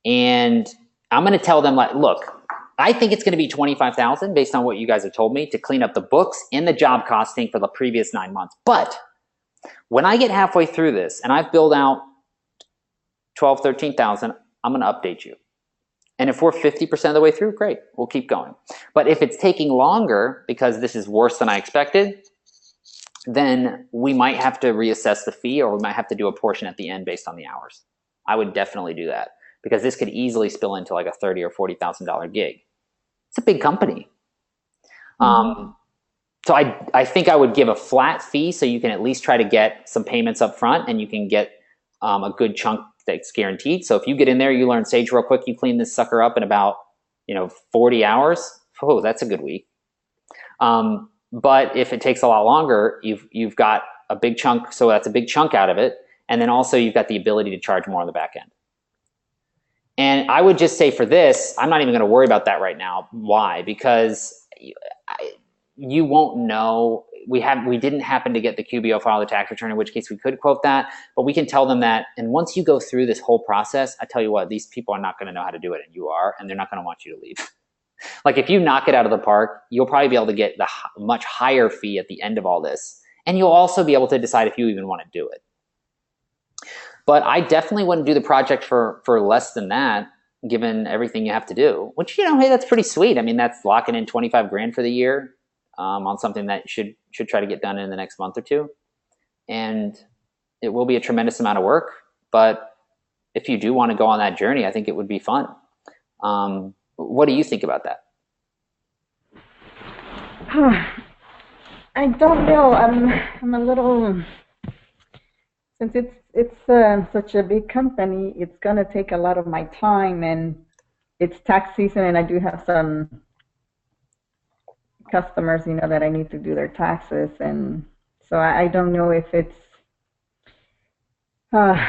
And I'm going to tell them, like, look, I think it's going to be 25,000 based on what you guys have told me to clean up the books and the job costing for the previous 9 months. But when I get halfway through this and I've billed out 12, 13,000, I'm going to update you. And if we're 50% of the way through, great, we'll keep going. But if it's taking longer because this is worse than I expected, then we might have to reassess the fee, or we might have to do a portion at the end based on the hours. I would definitely do that because this could easily spill into like a $30,000 or $40,000 gig. It's a big company. So I think I would give a flat fee so you can at least try to get some payments up front, and you can get a good chunk that's guaranteed. So if you get in there, you learn Sage real quick, you clean this sucker up in about 40 hours. Oh, that's a good week. But if it takes a lot longer, you've got a big chunk, so that's a big chunk out of it, and then also you've got the ability to charge more on the back end. And I would just say for this, I'm not even going to worry about that right now. Why? Because you won't know. We didn't happen to get the QBO file, the tax return, in which case we could quote that, but we can tell them that. And once you go through this whole process, I tell you what, these people are not going to know how to do it, and you are, and they're not going to want you to leave. Like if you knock it out of the park, you'll probably be able to get the much higher fee at the end of all this. And you'll also be able to decide if you even want to do it. But I definitely wouldn't do the project for less than that, given everything you have to do, which, hey, that's pretty sweet. I mean, that's locking in 25 grand for the year on something that should try to get done in the next month or two. And it will be a tremendous amount of work. But if you do want to go on that journey, I think it would be fun. What do you think about that? I don't know. I'm a little, since it's such a big company, it's gonna take a lot of my time, and it's tax season, and I do have some customers, that I need to do their taxes, and so I don't know if it's. Uh,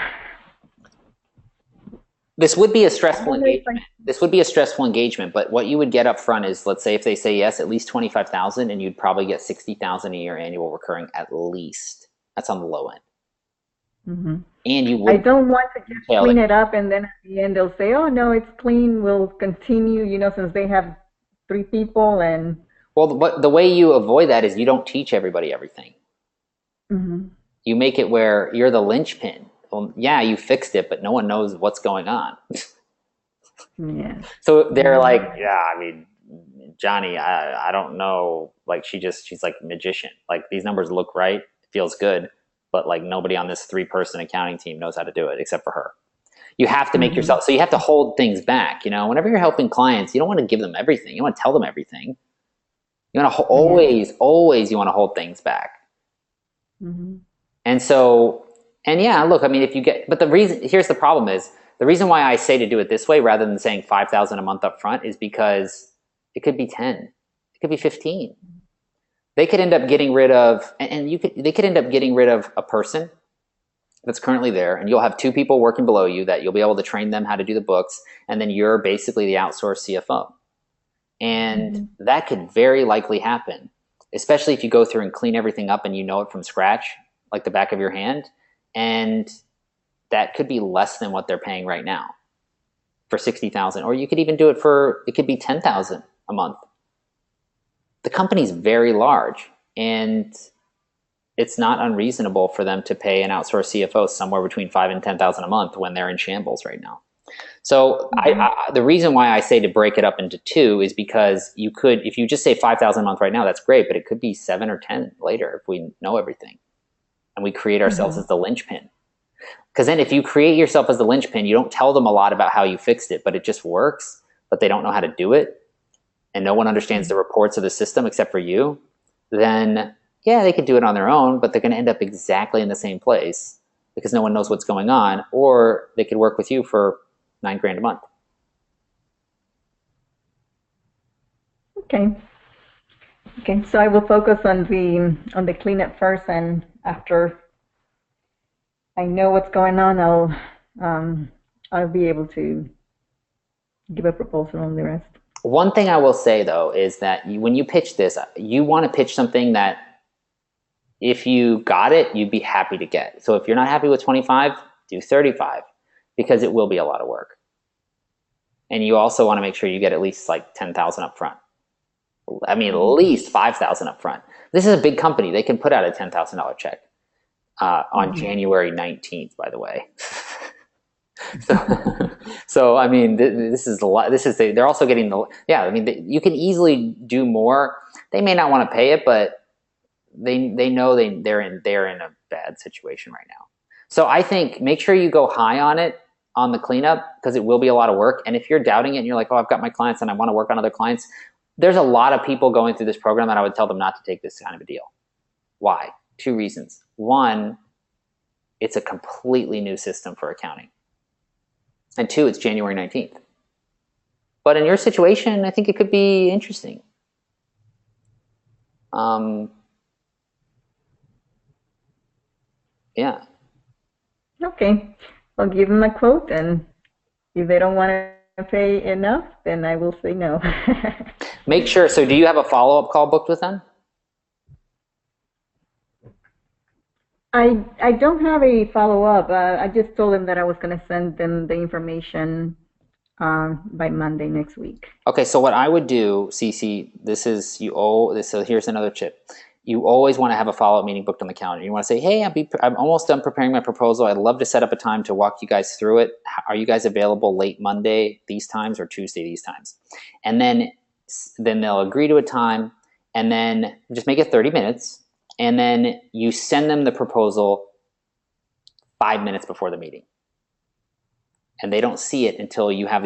This would be a I stressful don't know if engagement. This would be a stressful engagement, but what you would get up front is, let's say if they say yes, at least 25,000, and you'd probably get 60,000 a year annual recurring at least. That's on the low end. Mhm. And you I would don't want to just detail clean it. it up and then at the end they'll say, "Oh no, it's clean. We'll continue." Since they have 3 people and. Well, the way you avoid that is you don't teach everybody everything. Mhm. You make it where you're the linchpin. Well, yeah, you fixed it, but no one knows what's going on. Yes. So they're like, yeah, I mean, Johnny, I don't know. Like she's like a magician. Like these numbers look right, it feels good, but like nobody on this 3-person accounting team knows how to do it except for her. You have to make yourself, so you have to hold things back. Whenever you're helping clients, you don't want to give them everything. You don't want to tell them everything. You want to always you want to hold things back. Mhm. And so, and yeah, look, I mean, but here's the problem is, the reason why I say to do it this way rather than saying 5,000 a month up front is because it could be 10, it could be 15. They could end up getting rid of, they could end up getting rid of a person that's currently there, and you'll have 2 people working below you that you'll be able to train them how to do the books, and then you're basically the outsourced CFO. And that could very likely happen, especially if you go through and clean everything up and you know it from scratch, like the back of your hand. And that could be less than what they're paying right now for 60,000, or you could even do it could be 10,000 a month. The company's very large, and it's not unreasonable for them to pay an outsourced CFO somewhere between 5,000 and 10,000 a month when they're in shambles right now. So the reason why I say to break it up into 2 is because you could, if you just say 5,000 a month right now, that's great, but it could be 7 or 10 later if we know everything and we create ourselves as the linchpin. Because then if you create yourself as the linchpin, you don't tell them a lot about how you fixed it, but it just works, but they don't know how to do it, and no one understands the reports of the system except for you, then yeah, they could do it on their own, but they're going to end up exactly in the same place because no one knows what's going on, or they could work with you for $9,000 a month. Okay. So I will focus on the cleanup first, and after I know what's going on, I'll be able to give a proposal on the rest. One thing I will say though is that when you pitch this, you want to pitch something that if you got it, you'd be happy to get. So if you're not happy with 25, do 35, because it will be a lot of work. And you also want to make sure you get at least like 10,000 up front. I mean, at least 5,000 up front. This is a big company. They can put out a $10,000 check on January 19th, by the way. So I mean, this is a lot. They're also getting I mean, you can easily do more. They may not want to pay it, but they know they're in a bad situation right now. So I think make sure you go high on it, on the cleanup, because it will be a lot of work. And if you're doubting it and you're like, oh, I've got my clients and I want to work on other clients, there's a lot of people going through this program that I would tell them not to take this kind of a deal. Why? 2 reasons. One, it's a completely new system for accounting. And 2, it's January 19th. But in your situation, I think it could be interesting. Yeah. Okay. I'll give them a quote, and if they don't want to pay enough, then I will say no. Make sure. So do you have a follow-up call booked with them? I don't have a follow-up. I just told them that I was going to send them the information by Monday next week. Okay, so what I would do, Cece, so here's another tip. You always want to have a follow-up meeting booked on the calendar. You want to say, hey, I'm almost done preparing my proposal. I'd love to set up a time to walk you guys through it. Are you guys available late Monday these times or Tuesday these times? And then they'll agree to a time, and then just make it 30 minutes. And then you send them the proposal 5 minutes before the meeting. And they don't see it until you have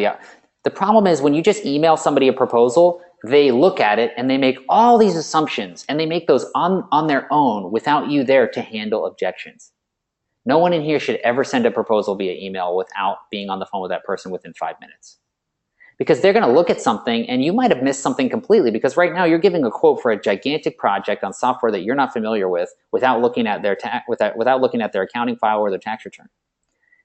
the problem is when you just email somebody a proposal, they look at it and they make all these assumptions, and they make those on their own without you there to handle objections. No one in here should ever send a proposal via email without being on the phone with that person within 5 minutes. Because they're going to look at something and you might have missed something completely, because right now you're giving a quote for a gigantic project on software that you're not familiar with without looking at their without looking at their accounting file or their tax return.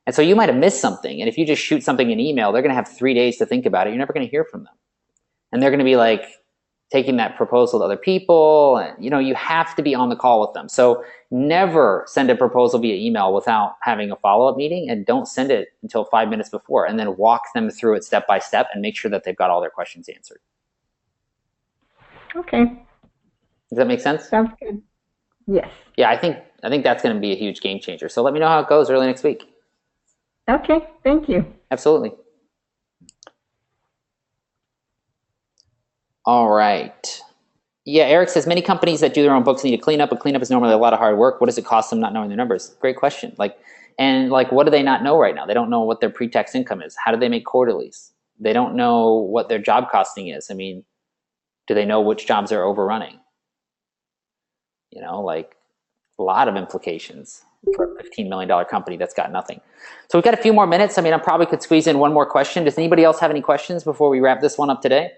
And so you might have missed something, and if you just shoot something in email, they're going to have 3 days to think about it. You're never going to hear from them. And they're going to be like taking that proposal to other people, and you have to be on the call with them. So never send a proposal via email without having a follow-up meeting, and don't send it until 5 minutes before, and then walk them through it step by step and make sure that they've got all their questions answered. Okay. Does that make sense? Sounds good. Yes. Yeah, I think that's going to be a huge game changer. So let me know how it goes early next week. Okay. Thank you. Absolutely. All right. Yeah, Eric says many companies that do their own books need to clean up, but cleanup is normally a lot of hard work. What does it cost them not knowing their numbers? Great question. What do they not know right now? They don't know what their pre-tax income is. How do they make quarterlies? They don't know what their job costing is. I mean, do they know which jobs are overrunning? A lot of implications for a $15 million company that's got nothing. So we've got a few more minutes. I mean, I probably could squeeze in one more question. Does anybody else have any questions before we wrap this one up today?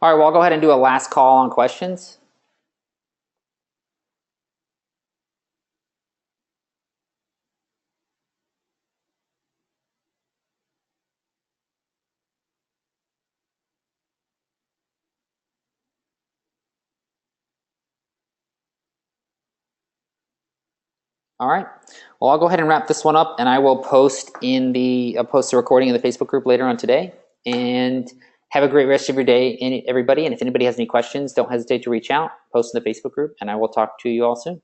All right, well, I'll go ahead and do a last call on questions. All right. Well, I'll go ahead and wrap this one up, and I will post post the recording in the Facebook group later on today. And have a great rest of your day, everybody. And if anybody has any questions, don't hesitate to reach out, post in the Facebook group, and I will talk to you all soon.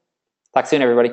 Talk soon, everybody.